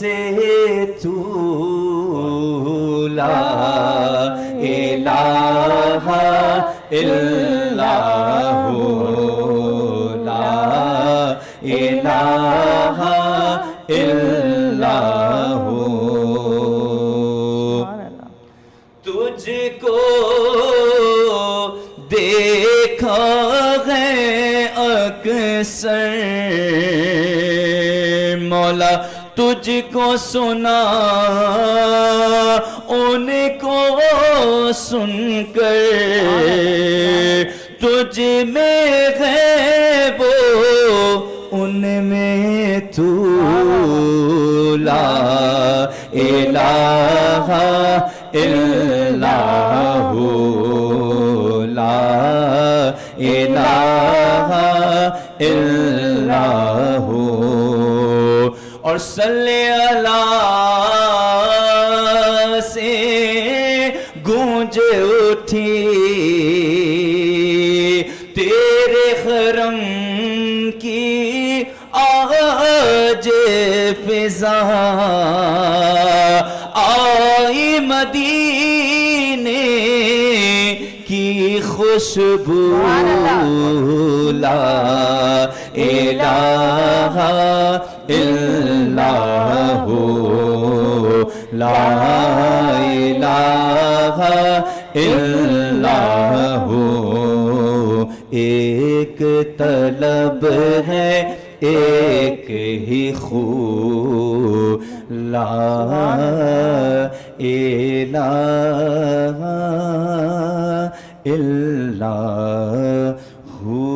سے تو لا الہ الا ہو لا الہ الا ہو تجھ کو دیکھا ہے اکثر مولا تجھ کو سنا ان کو سن کر تجھ میں غیب ان میں تو لا الہ الا ہو لا الہ الا ہو اور صلی اللہ سے گونج اٹھی تیرے حرم کی آج فضا آئی مدینے کی خوشبو لا الہ الا ہو لا الہ الا ہو ایک طلب ہے ایک ہی خو لا الہ الا ہو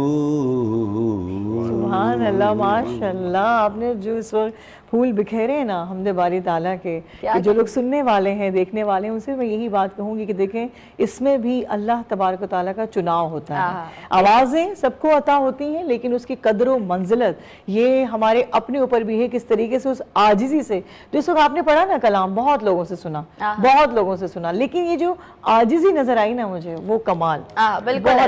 سبحان اللہ ماشاء اللہ آپ نے جو اس وقت پھول بکھیرے ہیں نا حمد باری تعالیٰ کے کہ جو لوگ سننے والے ہیں دیکھنے والے ہیں ان سے میں یہی بات کہوں گی کہ دیکھیں اس میں بھی اللہ تبارک و تعالیٰ کا چناؤ ہوتا ہے آوازیں سب کو عطا ہوتی ہیں لیکن اس کی قدر و منزلت یہ ہمارے اپنے اوپر بھی ہے کس طریقے سے اس عاجزی سے جو اس وقت آپ نے پڑھا نا کلام بہت لوگوں سے سنا لیکن یہ جو عاجزی نظر آئی نا مجھے وہ کمال بالکل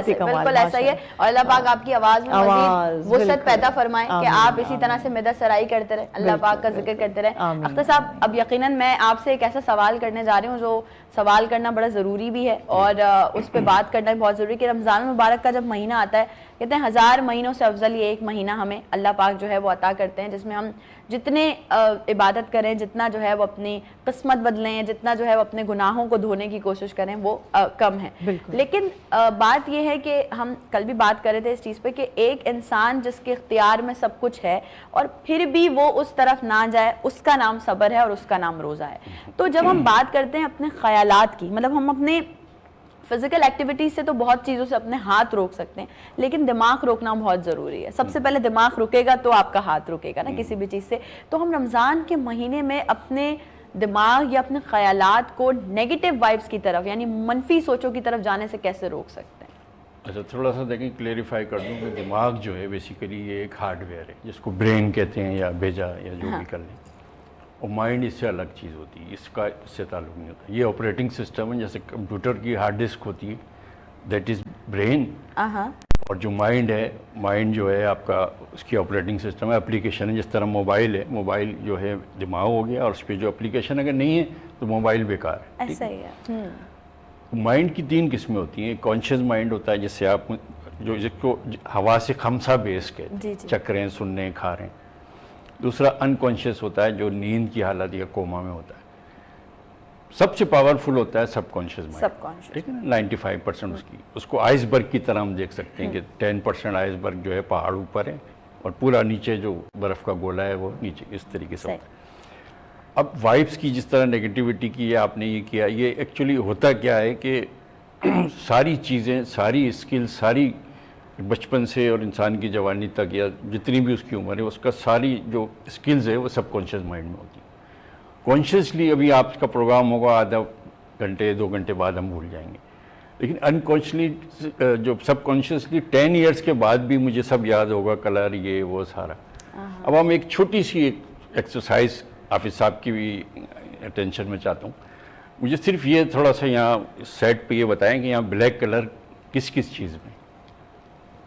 ایسا ہی ہے اور اللہ پاک آپ کی آواز میں مزید وسعت پیدا فرمائے کہ آپ اسی طرح سے مدد سرائی کرتے رہے اللہ پاک کا ذکر کرتے رہے اختر صاحب اب یقیناً میں آپ سے ایک ایسا سوال کرنے جا رہی ہوں جو سوال کرنا بڑا ضروری بھی ہے اور اس پہ بات کرنا بھی بہت ضروری ہے کہ رمضان المبارک کا جب مہینہ آتا ہے کہتے ہیں 1000 مہینوں سے افضل یہ ایک مہینہ ہمیں اللہ پاک جو ہے وہ عطا کرتے ہیں جس میں ہم جتنے عبادت کریں جتنا جو ہے وہ اپنی قسمت بدلیں جتنا جو ہے وہ اپنے گناہوں کو دھونے کی کوشش کریں وہ کم ہے لیکن بات یہ ہے کہ ہم کل بھی بات کر رہے تھے اس چیز پہ کہ ایک انسان جس کے اختیار میں سب کچھ ہے اور پھر بھی وہ اس طرف نہ جائے اس کا نام صبر ہے اور اس کا نام روزہ ہے تو جب ہم بات کرتے ہیں اپنے خیالات کی مطلب ہم اپنے فزیکل ایکٹیویٹیز سے تو بہت چیزوں سے اپنے ہاتھ روک سکتے ہیں لیکن دماغ روکنا بہت ضروری ہے سب سے پہلے دماغ رکے گا تو آپ کا ہاتھ رکے گا نا کسی بھی چیز سے تو ہم رمضان کے مہینے میں اپنے دماغ یا اپنے خیالات کو نیگیٹو وائبس کی طرف یعنی منفی سوچوں کی طرف جانے سے کیسے روک سکتے ہیں اچھا تھوڑا سا دیکھیں کلیریفائی کر دوں کہ دماغ جو ہے بیسیکلی یہ ایک ہارڈ ویئر ہے جس کو برین کہتے ہیں یا بھیجا یا جو بھی کر لیں اور مائنڈ اس سے الگ چیز ہوتی ہے اس کا اس سے تعلق نہیں ہوتا یہ آپریٹنگ سسٹم ہے جیسے کمپیوٹر کی ہارڈ ڈسک ہوتی ہے دیٹ از برین اور جو مائنڈ ہے مائنڈ جو ہے آپ کا اس کی آپریٹنگ سسٹم ہے اپلیکیشن ہے جس طرح موبائل ہے موبائل جو ہے دماغ ہو گیا اور اس پہ جو اپلیکیشن اگر نہیں ہے تو موبائل بیکار ہے ایسا ہی ہے مائنڈ کی 3 قسمیں ہوتی ہیں کانشیس مائنڈ ہوتا ہے جس سے آپ جو جس کو ہوا سے خمسہ بیس کہتے ہیں چک رہے ہیں سن رہے ہیں کھا رہے ہیں دوسرا انکانشیس ہوتا ہے جو نیند کی حالت یا کوما میں ہوتا ہے سب سے پاورفل ہوتا ہے سب کانشیس مائنڈ ٹھیک ہے نا 95% اس کو آئس برگ کی طرح ہم دیکھ سکتے ہیں کہ 10% آئس برگ جو ہے پہاڑ اوپر ہے اور پورا نیچے جو برف کا گولا ہے وہ نیچے اس طریقے سے ہوتا ہے اب وائبس کی جس طرح نیگیٹیوٹی کی ہے آپ نے یہ کیا یہ ایکچولی ہوتا کیا ہے کہ ساری چیزیں ساری اسکل ساری بچپن سے اور انسان کی جوانی تک یا جتنی بھی اس کی عمر ہے اس کا ساری جو اسکلز ہے وہ سب کانشیس مائنڈ میں ہوتی ہیں کانشیسلی ابھی آپ کا پروگرام ہوگا آدھا گھنٹے 2 گھنٹے بعد ہم بھول جائیں گے لیکن انکانشیسلی جو سب کانشیسلی 10 ایئرس کے بعد بھی مجھے سب یاد ہوگا کلر یہ وہ سارا اب ہم ایک چھوٹی سی ایک ایکسرسائز حافظ صاحب کی بھی اٹینشن میں چاہتا ہوں مجھے صرف یہ تھوڑا سا یہاں سیٹ پہ یہ بتائیں کہ یہاں بلیک کلر کس چیز میں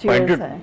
pointed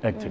Exactly.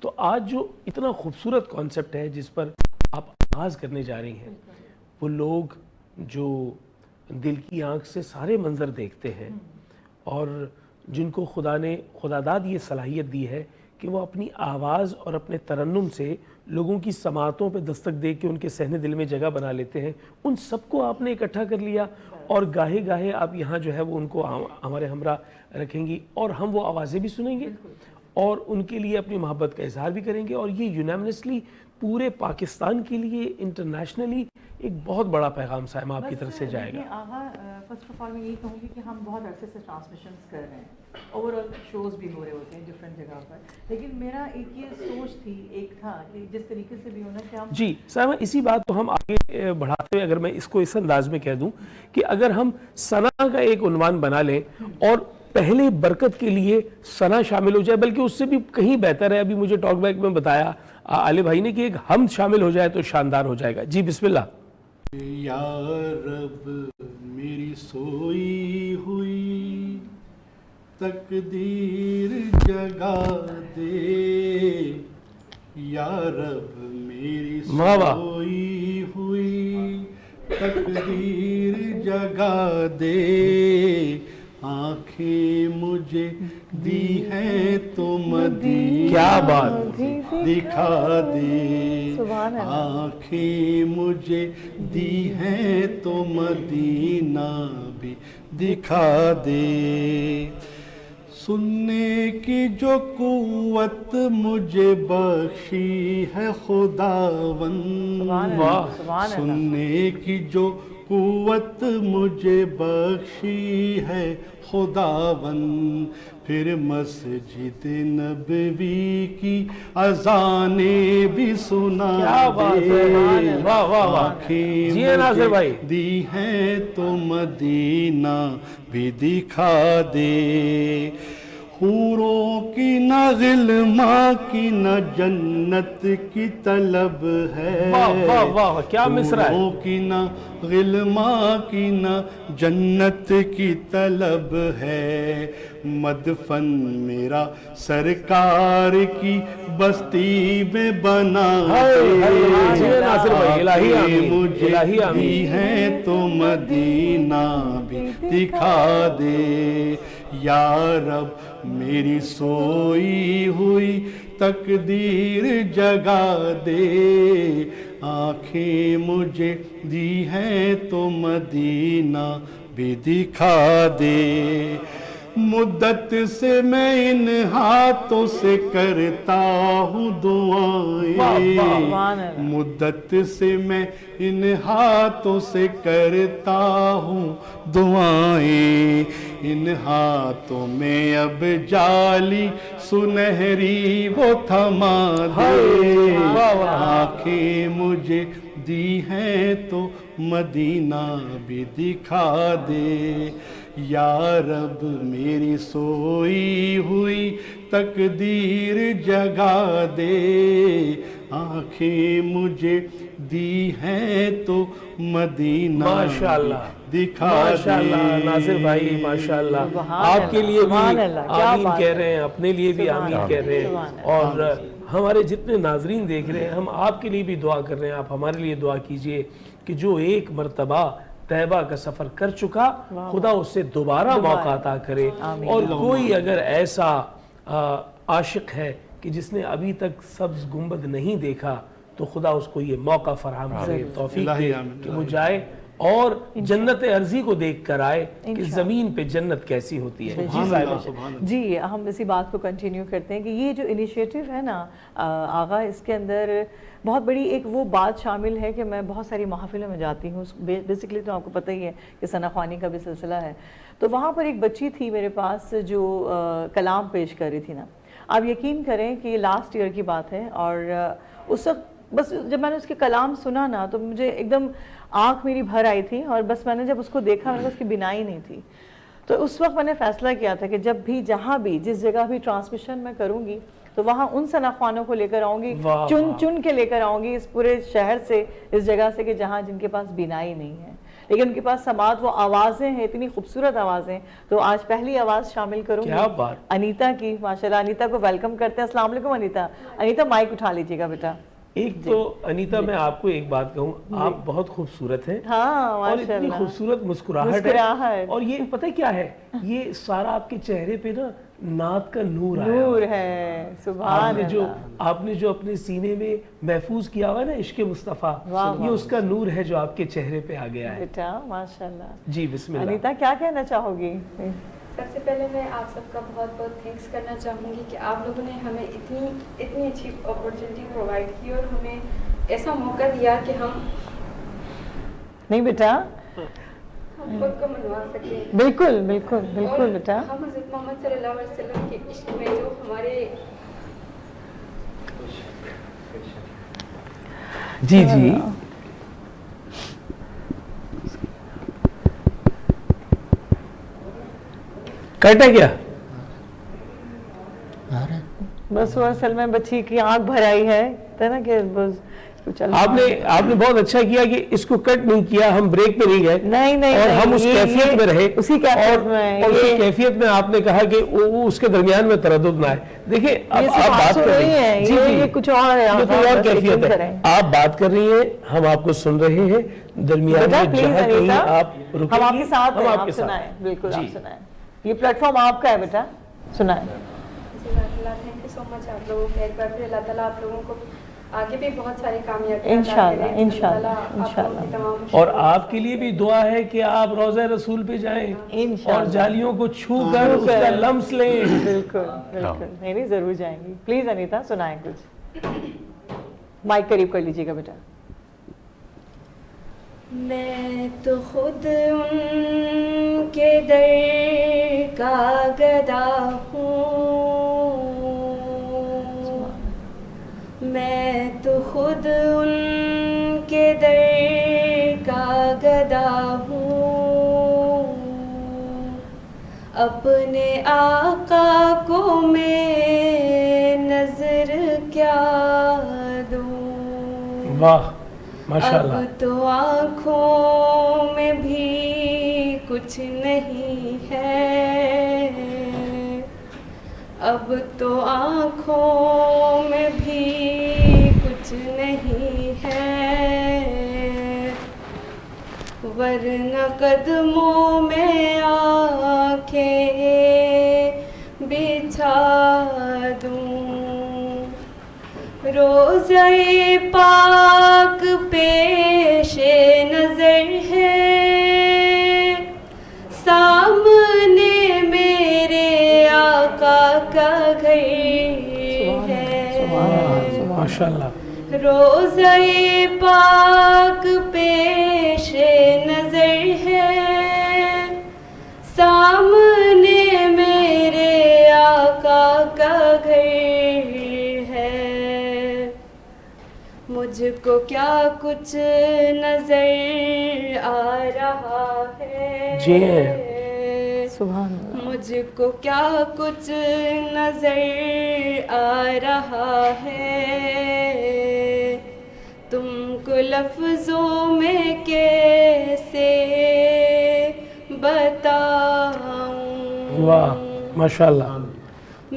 تو آج جو اتنا خوبصورت کانسیپٹ ہے جس پر آپ آغاز کرنے جا رہی ہیں، وہ لوگ جو دل کی آنکھ سے سارے منظر دیکھتے ہیں اور جن کو خدا داد یہ صلاحیت دی ہے کہ وہ اپنی آواز اور اپنے ترنم سے لوگوں کی سماعتوں پہ دستک دے کے ان کے صحن دل میں جگہ بنا لیتے ہیں، ان سب کو آپ نے اکٹھا کر لیا اور گاہے گاہے آپ یہاں جو ہے وہ ان کو ہمارے ہمراہ رکھیں گی اور ہم وہ آوازیں بھی سنیں گے اور ان کے لیے اپنی محبت کا اظہار بھی کریں گے، اور یہ یونانیمسلی پورے پاکستان کے لیے انٹرنیشنلی ایک بہت بڑا پیغام سائمہ آپ کی طرف سے جائے گا۔ آغا فرسٹ آف آل میں یہی کہوں گی کہ ہم بہت عرصے سے ٹرانسمیشنز کر رہے ہیں، اوور آل شوز بھی ہو رہے ہوتے ہیں ڈفرینٹ جگہ پر، لیکن میرا ایک یہ سوچ تھی، ایک تھا کہ جس طریقے سے بھی ہونا کہ ہم جی سائمہ اسی بات کو ہم آگے بڑھاتے ہوئے اگر میں اس کو اس انداز میں کہہ دوں کہ اگر ہم ثنا کا ایک عنوان بنا لیں اور پہلے برکت کے لیے ثنا شامل ہو جائے، بلکہ اس سے بھی کہیں بہتر ہے، ابھی مجھے ٹاک بیک میں بتایا علی بھائی نے کہ ایک حمد شامل ہو جائے تو شاندار ہو جائے گا۔ جی بسم اللہ۔ یا رب میری سوئی ہوئی تقدیر جگا دے، یا رب میری سوئی ہوئی تقدیر جگا دے، آنکھیں مجھے دی ہیں تو مدینہ کیا بات دکھا دے، آنکھیں مجھے دی ہیں تو مدینہ بھی دکھا دے، سننے کی جو قوت مجھے بخشی ہے خداوند، سننے کی جو قوت مجھے بخشی ہے خداوند، پھر مسجد نبوی کی اذانیں بھی سنا دے، آنکھیں مجھے دی ہیں تو مدینہ بھی دکھا دے، حوروں کی نہ غلما کی نہ جنت کی طلب ہے، حوروں کی نہ غلما کی نہ جنت کی طلب ہے، مدفن میرا سرکار کی بستی میں بنا دے، آنکھیں مجھے دی ہیں تو مدینہ بھی دکھا دے، یا رب میری سوئی ہوئی تقدیر جگا دے، آنکھیں مجھے دی ہیں تو مدینہ بھی دکھا دے، مدت سے میں ان ہاتھوں سے کرتا ہوں دعائیں، مدت سے میں ان ہاتھوں سے کرتا ہوں دعائیں، ان ہاتھوں میں اب جالی سنہری وہ تھما دے، آنکھیں مجھے دی ہیں تو مدینہ بھی دکھا دے، یا رب میری سوئی ہوئی تقدیر جگا دے، آنکھیں مجھے دی ہیں تو مدینہ ماشاءاللہ دکھا دے۔ ماشاءاللہ ناصر بھائی ماشاءاللہ، آپ کے لیے بھی آمین کہہ رہے ہیں، اپنے لیے بھی آمین کہہ رہے ہیں، اور ہمارے جتنے ناظرین دیکھ رہے ہیں ہم آپ کے لیے بھی دعا کر رہے ہیں، آپ ہمارے لیے دعا کیجئے کہ جو ایک مرتبہ طیبہ کا سفر کر چکا خدا اس سے دوبارہ موقع عطا کرے، اور کوئی اگر ایسا عاشق ہے کہ جس نے ابھی تک سبز گنبد نہیں دیکھا تو خدا اس کو یہ موقع فراہم کرے، توفیق دے کہ وہ جائے اور جنت ارضی کو دیکھ کر آئے کہ زمین پہ جنت کیسی ہوتی ہے۔ جی ہم اسی بات کو کنٹینیو کرتے ہیں کہ یہ جو انیشیٹو ہے نا آغا، اس کے اندر بہت بڑی ایک وہ بات شامل ہے کہ میں بہت ساری محافلوں میں جاتی ہوں، بیسیکلی تو آپ کو پتہ ہی ہے کہ ثنا خوانی کا بھی سلسلہ ہے، تو وہاں پر ایک بچی تھی میرے پاس جو کلام پیش کر رہی تھی نا، آپ یقین کریں کہ یہ لاسٹ ایئر کی بات ہے، اور اس وقت بس جب میں نے اس کے کلام سنا نا تو مجھے ایک دم آنکھ میری بھر آئی تھی، اور بس میں نے جب اس کو دیکھا میں نے اس کی بینائی نہیں تھی، تو اس وقت میں نے فیصلہ کیا تھا کہ جب بھی جہاں بھی جس جگہ بھی ٹرانسمیشن میں کروں گی تو وہاں ان ثنا خوانوں کو لے کر آؤں گی، چن چن کے لے کر آؤں گی اس پورے شہر سے، اس جگہ سے کہ جہاں جن کے پاس بینائی نہیں ہے، لیکن ان کے پاس سماعت، وہ آوازیں ہیں، اتنی خوبصورت آوازیں. تو آج پہلی آواز شامل کروں گی کیا بات. انیتا کی. ماشاءاللہ انیتا کو ویلکم کرتے ہیں. السلام علیکم انیتا. انیتا مائک اٹھا لیجیے گا بیٹا. ایک تو انیتا میں آپ کو ایک بات کہوں, آپ بہت خوبصورت ہیں ہاں اور اتنی خوبصورت مسکراہٹ ہے, اور یہ پتہ کیا ہے, یہ سارا آپ کے چہرے پہ نا نعت کا نور آیا نور ہے. سبحان اللہ. آپ نے جو اپنے سینے میں محفوظ کیا ہوا ہے نا عشق مصطفیٰ, یہ اس کا نور ہے جو آپ کے چہرے پہ آ گیا ہے بیٹا. ماشاءاللہ. جی بسم اللہ. انیتا کیا کہنا چاہو گی؟ سب سے پہلے میں آپ سب کا بہت بہت تھینکس کرنا چاہوں گی کہ آپ لوگوں نے ہمیں اتنی اچھی اپرچونٹی پرووائڈ کی اور ہمیں ایسا موقع دیا کہ ہم نہیں بیٹا, خود کو منوا سکیں. بالکل بالکل بالکل بیٹا. ہم حضرت محمد صلی اللہ علیہ وسلم کے عشق میں جو ہمارے جی جی کٹا کیا بس وہ اصل میں بچی کی آنکھ بھر آئی ہے نا کہ بس آپ نے بہت اچھا کیا کہ اس کو کٹ نہیں کیا, ہم بریک پہ نہیں گئے, نہیں اور ہم اس کیفیت میں رہے, اسی کیفیت میں آپ نے کہا کہ اس کے درمیان میں تردد نہ آئے. دیکھیں اب آپ بات کر رہی ہیں, یہ کچھ اور ہے, کوئی اور کیفیت ہے, آپ بات کر رہی ہیں, ہم آپ کو سن رہے ہیں, درمیان میں جہاں کہیں آپ رکیں, ہم آپ کے ساتھ ہیں, آپ آپ کے سنائیں. ساتھ. بالکل آپ سنائیں, یہ پلیٹ فارم آپ کا ہے بیٹا, سنائیں. تھینک یو سو مچ آپ لوگوں کے. ایک بار پھر اللہ تعالیٰ آپ لوگوں کو آگے بھی بہت ساری کامیابی انشاءاللہ. اور آپ کے لیے بھی دعا ہے کہ آپ روضہ رسول پہ جائیں اور جالیوں کو چھو کر اس کا لمس لیں. بالکل بالکل, نہیں ضرور جائیں گی. پلیز انیتا سنائیں کچھ, مائک قریب کر لیجیے گا بیٹا. میں تو خود ان کے در کا گدا ہوں, میں تو خود ان کے در کا گدا ہوں, اپنے آقا کو میں نظر کیا دوں. واہ ماشاءاللہ. اب تو آنکھوں میں بھی کچھ نہیں ہے, اب تو آنکھوں میں بھی کچھ نہیں ہے, ورنہ قدموں میں آنکھیں بچھا دوں. روضہ پاک پیش نظر ہے, سامنے میرے آقا کا گھر ہے. ماشاءاللہ. روضہ پاک پیش نظر ہے, سامنے میرے آقا کا گھر ہے. مجھ کو کیا کچھ نظر آ رہا ہے, جی سبحان اللہ. مجھ کو کیا کچھ نظر آ رہا ہے, تم کو لفظوں میں کیسے بتاؤں. واہ ماشاءاللہ.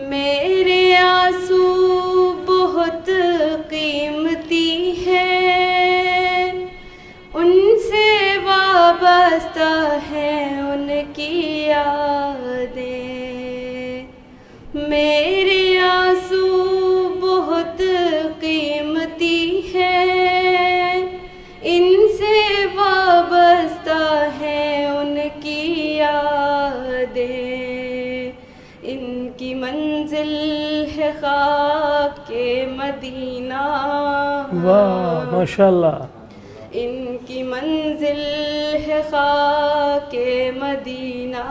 میرے آنسو بہت قیمتی ہیں, ان سے وابستہ ہیں ان کی یادیں. میرے آنسو بہت قیمتی ہیں, ان سے وابستہ ہیں ان کی یادیں. ان کی منزل ہے خاک کے مدینہ. واہ ماشاءاللہ. ان کی منزل ہے خاک کے مدینہ,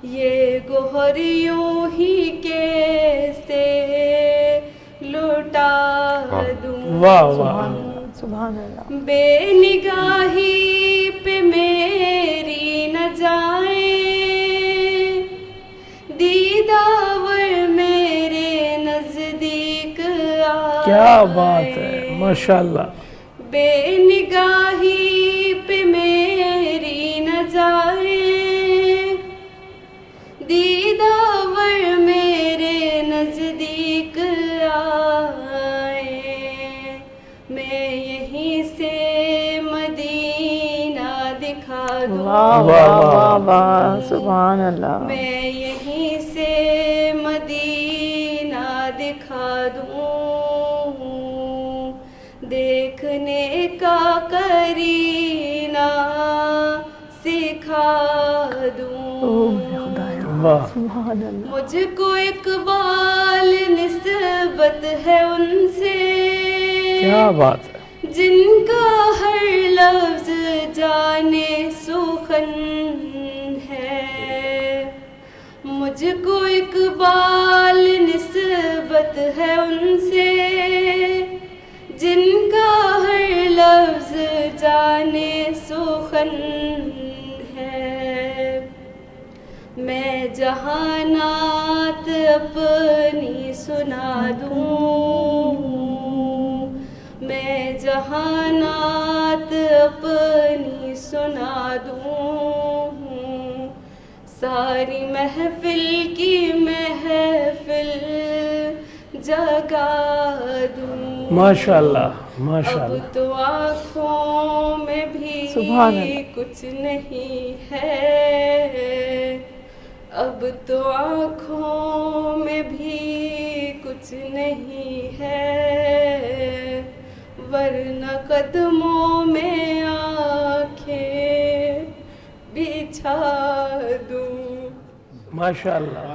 یہ گوہر یوں ہی کیسے لٹا دوں. واہ واہ سبحان اللہ. بے نگاہی پہ میری نہ جائیں, دیداور میرے نزدیک آئے. کیا بات ہے ماشاءاللہ. بے نگاہی میں یہیں سے مدینہ دکھا دوں، واہ واہ واہ واہ، سبحان اللہ. میں یہیں سے مدینہ دکھا دوں، دیکھنے کا کرینہ سکھا دوں. واہ سبحان اللہ. مجھ کو اقبال نسبت ہے ان سے، کیا بات ہے. جن کا ہر لفظ جانے سخن ہے. مجھ کو اقبال نسبت ہے ان سے، جن کا ہر لفظ جانے سخن ہے. میں جہانات اپنی سنا دوں، میں جہانات اپنی سنا دوں، ساری محفل کی محفل جگا دوں. ماشاء اللہ ماشاء اب اللہ. تو آنکھوں میں سبحان بھی اللہ. کچھ نہیں ہے، اب تو آنکھوں میں بھی کچھ نہیں ہے، ورنہ قدموں میں آنکھیں بچھا دوں. ماشاء اللہ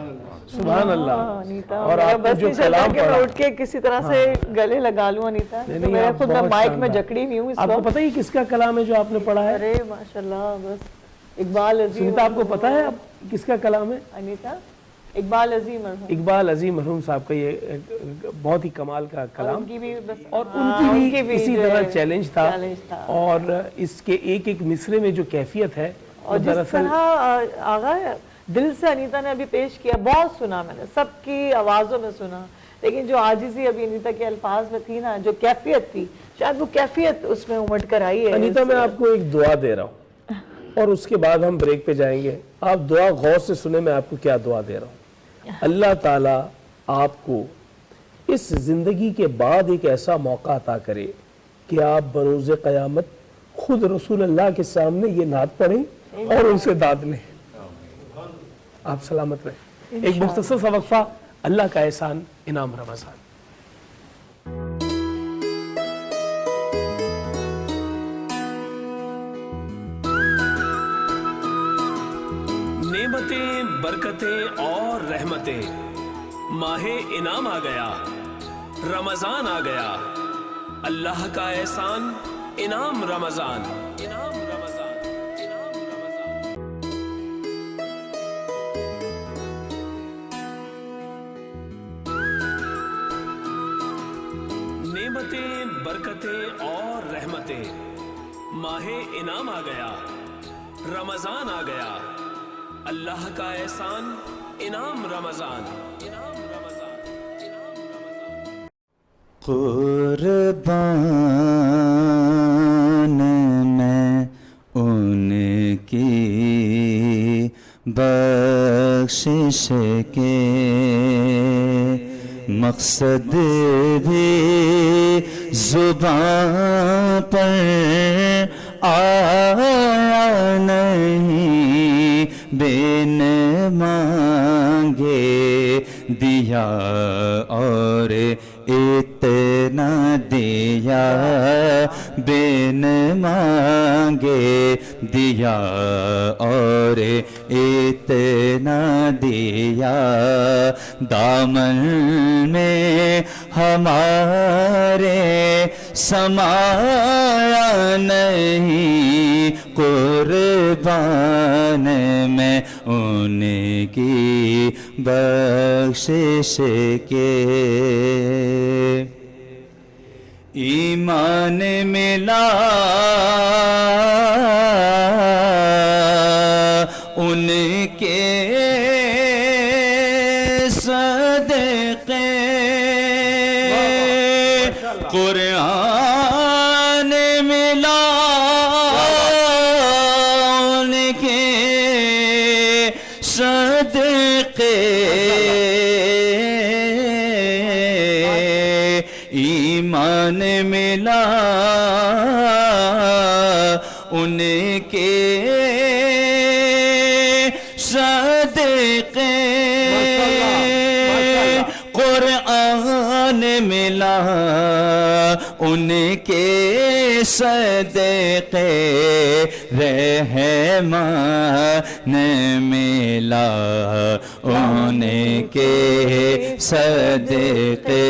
سبحان اللہ. انیتا، اور میرا آپ نے بس جو نہیں چلتا کلام کہ میں پڑھا، اٹھ کے کسی طرح سے گلے لگا لوں انیتا. نہیں، تو میرا آپ خود میں بہت مائک میں شاندار. جکڑی ہوئی ہوں اس آپ کو وقت. پتہ ہی کس کا کلام ہے جو آپ نے پڑھا ہے؟ ارے ماشاءاللہ، بس اقبال عظیم. سنیتا آپ کو پتہ ہے اب کس کا کلام ہے؟ انیتا، اقبال عظیم مرحوم. اقبال عظیم مرحوم صاحب کا یہ بہت ہی کمال کا اور کلام، ان کی بھی بس، اور ہاں، ان کی بھی اسی جو طرح ہے چیلنج تھا. چیلنج تھا. اور اس کے ایک ایک مصرے میں جو کیفیت ہے وہ اور جس دراصل طرح آغا دل سے انیتا نے ابھی پیش کیا، بہت سنا میں نے، سب کی آوازوں میں سنا، لیکن جو عاجزی ابھی انیتا کے الفاظ میں تھی نا، جو کیفیت تھی، شاید وہ کیفیت اس میں امٹ کر آئی ہے. انیتا میں آپ کو ایک دعا دے رہا ہوں اور اس کے بعد ہم بریک پہ جائیں گے. آپ دعا غور سے سنیں، میں آپ کو کیا دعا دے رہا ہوں. اللہ تعالیٰ آپ کو اس زندگی کے بعد ایک ایسا موقع عطا کرے کہ آپ بروز قیامت خود رسول اللہ کے سامنے یہ نعت پڑھیں اور ان سے داد لیں. آپ سلامت رہیں. ایک مختصر سا وقفہ. اللہ کا احسان، انعام رمضان. نعمتیں، برکتیں اور رحمتیں، ماہ انعام آ گیا، رمضان آ گیا. اللہ کا احسان، انعام رمضان، انعام رمضان، انعام رمضان. نعمتیں، برکتیں اور رحمتیں، ماہ انعام آ گیا، رمضان آ گیا. اللہ کا احسان، انعام رمضان، انعام رمضان، انعام رمضان. قربان میں ان کی بخشش کے مقصد بھی زبان پر آیا نہیں، بن مانگے دیا اور اتنا دیا، بن مانگے دیا اور اتنا دیا. دامن میں ہمارے سمایا نہیں، قربان میں ان کی بخشش کے. ایمان ملا ان کے صدقے، قرآن ملا ان کے صدقے، ایمان ملا ان کے صدقے قرآن ملا ان کے صدقے رحمان ملا ان کے صدقے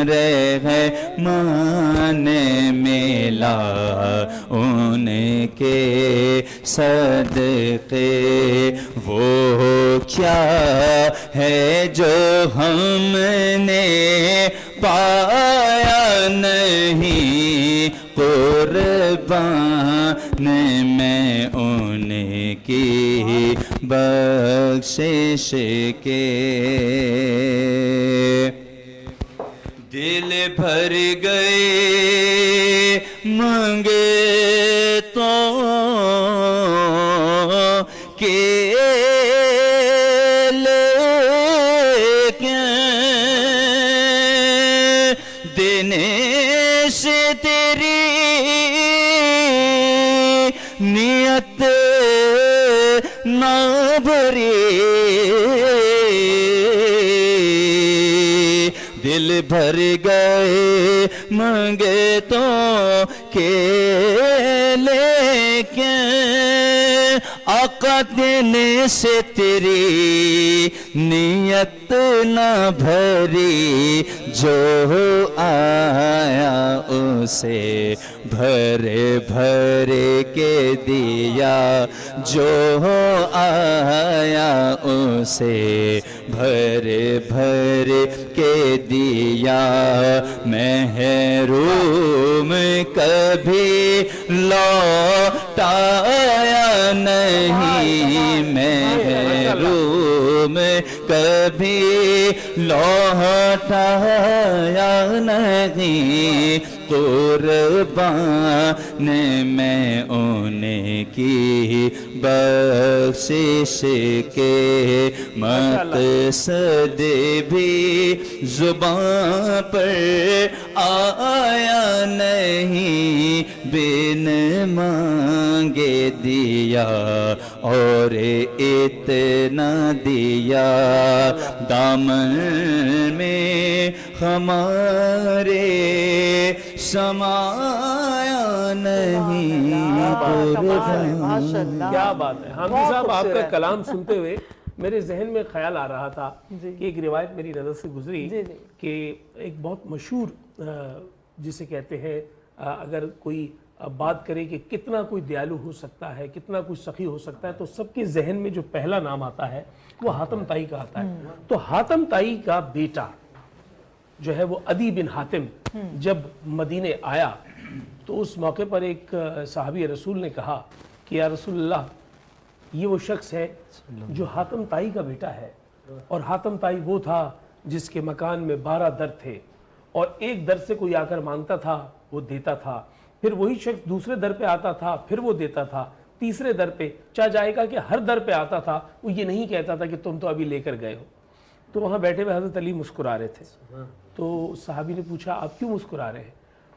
رحمان ملا ان کے صدقے وہ کیا ہے جو ہم نے پایا نہیں قربان میں ان کی بخشش کے دل بھر گئے مانگے تو کہ دینے سے تیری نیت نہ بھری دل بھر گئے مانگے تو کہ لیکن آقا دینے سے تیری نیت نہ بھری جو آیا اسے بھرے بھرے کے دیا جو آیا اسے بھرے بھرے کے دیا محروم کبھی لوٹایا نہیں محروم کبھی لوٹایا نہیں قربان میں ان کی بخشش کے مقصد بھی زبان پر آیا نہیں بن مانگے دیا اور اتنا دیا دامن میں ہمارے سمایا نہیں کیا بات ہے حامدی صاحب آپ کا کلام سنتے ہوئے میرے ذہن میں خیال آ رہا تھا کہ ایک روایت میری نظر سے گزری کہ ایک بہت مشہور جسے کہتے ہیں اگر کوئی بات کرے کہ کتنا کوئی دیالو ہو سکتا ہے کتنا کوئی سخی ہو سکتا ہے تو سب کے ذہن میں جو پہلا نام آتا ہے وہ حاتم طائی کا آتا ہے تو حاتم طائی کا بیٹا جو ہے وہ عدی بن حاتم جب مدینے آیا تو اس موقع پر ایک صحابی رسول نے کہا کہ یا رسول اللہ یہ وہ شخص ہے جو حاتم طائی کا بیٹا ہے اور حاتم طائی وہ تھا جس کے مکان میں 12 در تھے اور ایک در سے کوئی آ کر مانگتا تھا وہ دیتا تھا پھر وہی شخص دوسرے در پہ آتا تھا پھر وہ دیتا تھا تیسرے در پہ چاہ جائے گا کہ ہر در پہ آتا تھا وہ یہ نہیں کہتا تھا کہ تم تو ابھی لے کر گئے ہو تو وہاں بیٹھے ہوئے حضرت علی مسکرا رہے تھے تو صحابی نے پوچھا آپ کیوں مسکرا رہے ہیں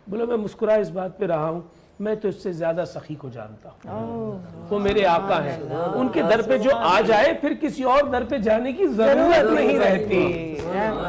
بولا میں مسکرا اس بات پہ رہا ہوں میں تو اس سے زیادہ سخی کو جانتا ہوں وہ میرے آقا ہیں ان کے در پہ جو آ جائے پھر کسی اور در پہ جانے کی ضرورت نہیں رہتی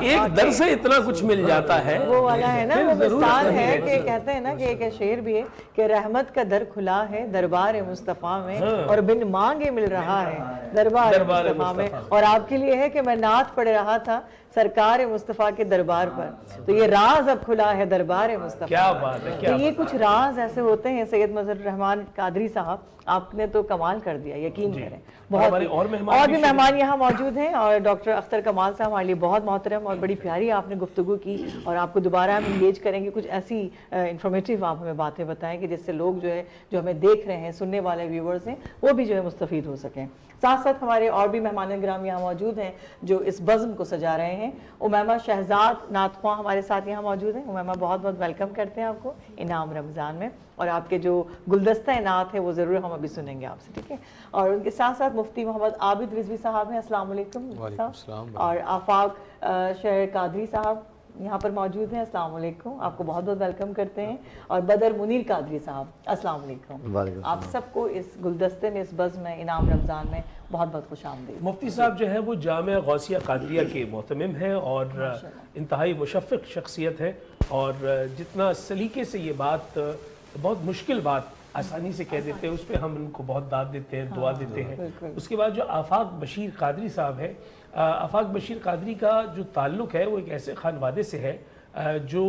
ایک در سے اتنا کچھ مل جاتا ہے وہ والا ہے نا وہ مثال ہے کہ کہتے ہیں نا کہ ایک شعر بھی ہے کہ رحمت کا در کھلا ہے دربار مصطفیٰ میں اور بن مانگے مل رہا ہے دربار مصطفیٰ میں اور آپ کے لیے ہے کہ میں نعت پڑھ رہا تھا سرکار مصطفیٰ کے دربار پر تو یہ راز اب کھلا ہے دربار مصطفیٰ کیا بات ہے تو یہ کچھ راز ایسے ہوتے ہیں سید مظہر الرحمان قادری صاحب آپ نے تو کمال کر دیا یقین کریں بہت اور بھی مہمان یہاں موجود ہیں اور ڈاکٹر اختر کمال صاحب ہمارے لیے بہت محترم اور بڑی پیاری آپ نے گفتگو کی اور آپ کو دوبارہ ہم انگیج کریں گے کچھ ایسی انفارمیٹیو آپ ہمیں باتیں بتائیں کہ جس سے لوگ جو ہے جو ہمیں دیکھ رہے ہیں سننے والے ویورز ہیں وہ بھی جو ہے مستفید ہو سکیں ساتھ ساتھ ہمارے اور بھی مہمان گرام یہاں موجود ہیں جو اس بزم کو سجا رہے ہیں امیمہ شہزاد نعت خواں ہمارے ساتھ یہاں موجود ہیں امیمہ بہت بہت ویلکم کرتے ہیں آپ کو انعام رمضان میں اور آپ کے جو گلدستہ نعت ہے وہ ضرور ہم ابھی سنیں گے آپ سے ٹھیک ہے اور ان کے ساتھ ساتھ مفتی محمد عابد رضوی صاحب ہیں السلام علیکم صاحب اور آفاق شہر قادری صاحب یہاں پر موجود ہیں. السلام علیکم, آپ کو بہت بہت ویلکم کرتے ہیں. اور بدر منیر قادری صاحب, السلام علیکم. آپ سب کو اس گلدستے میں, اس بزم میں, انعام رمضان میں بہت بہت خوش آمدید. مفتی صاحب جو ہے وہ جامعہ غوثیہ قادریہ کے محتمم ہیں اور انتہائی مشفق شخصیت ہے, اور جتنا سلیقے سے یہ بات, بہت مشکل بات آسانی سے کہہ دیتے ہیں, اس پہ ہم ان کو بہت داد دیتے ہیں, دعا دیتے ہیں. اس کے بعد جو آفاق بشیر قادری صاحب ہے, آفاق بشیر قادری کا جو تعلق ہے وہ ایک ایسے خانوادے سے ہے جو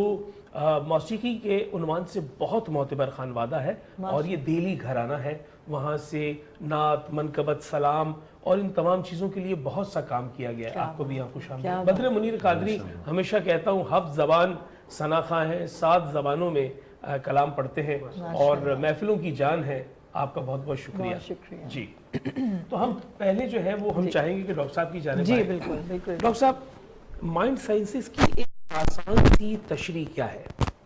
موسیقی کے عنوان سے بہت معتبر خانوادہ ہے, اور یہ دیلی گھرانہ ہے. وہاں سے نعت, منقبت, سلام اور ان تمام چیزوں کے لیے بہت سا کام کیا گیا ہے. آپ کو بھی یہاں خوش آمدید. بدر منیر قادری ہمیشہ کہتا ہوں 7 زبان ثناخواں ہیں, 7 زبانوں میں کلام پڑھتے ہیں اور محفلوں کی جان ہے. آپ کا بہت بہت شکریہ. جی تو ہم پہلے جو ہے وہ ہم چاہیں گے کہ ڈاکٹر صاحب کی جانب جی آئیں. بالکل بالکل. ڈاکٹر صاحب, مائنڈ سائنسز کی ایک آسان سی تشریح کیا ہے؟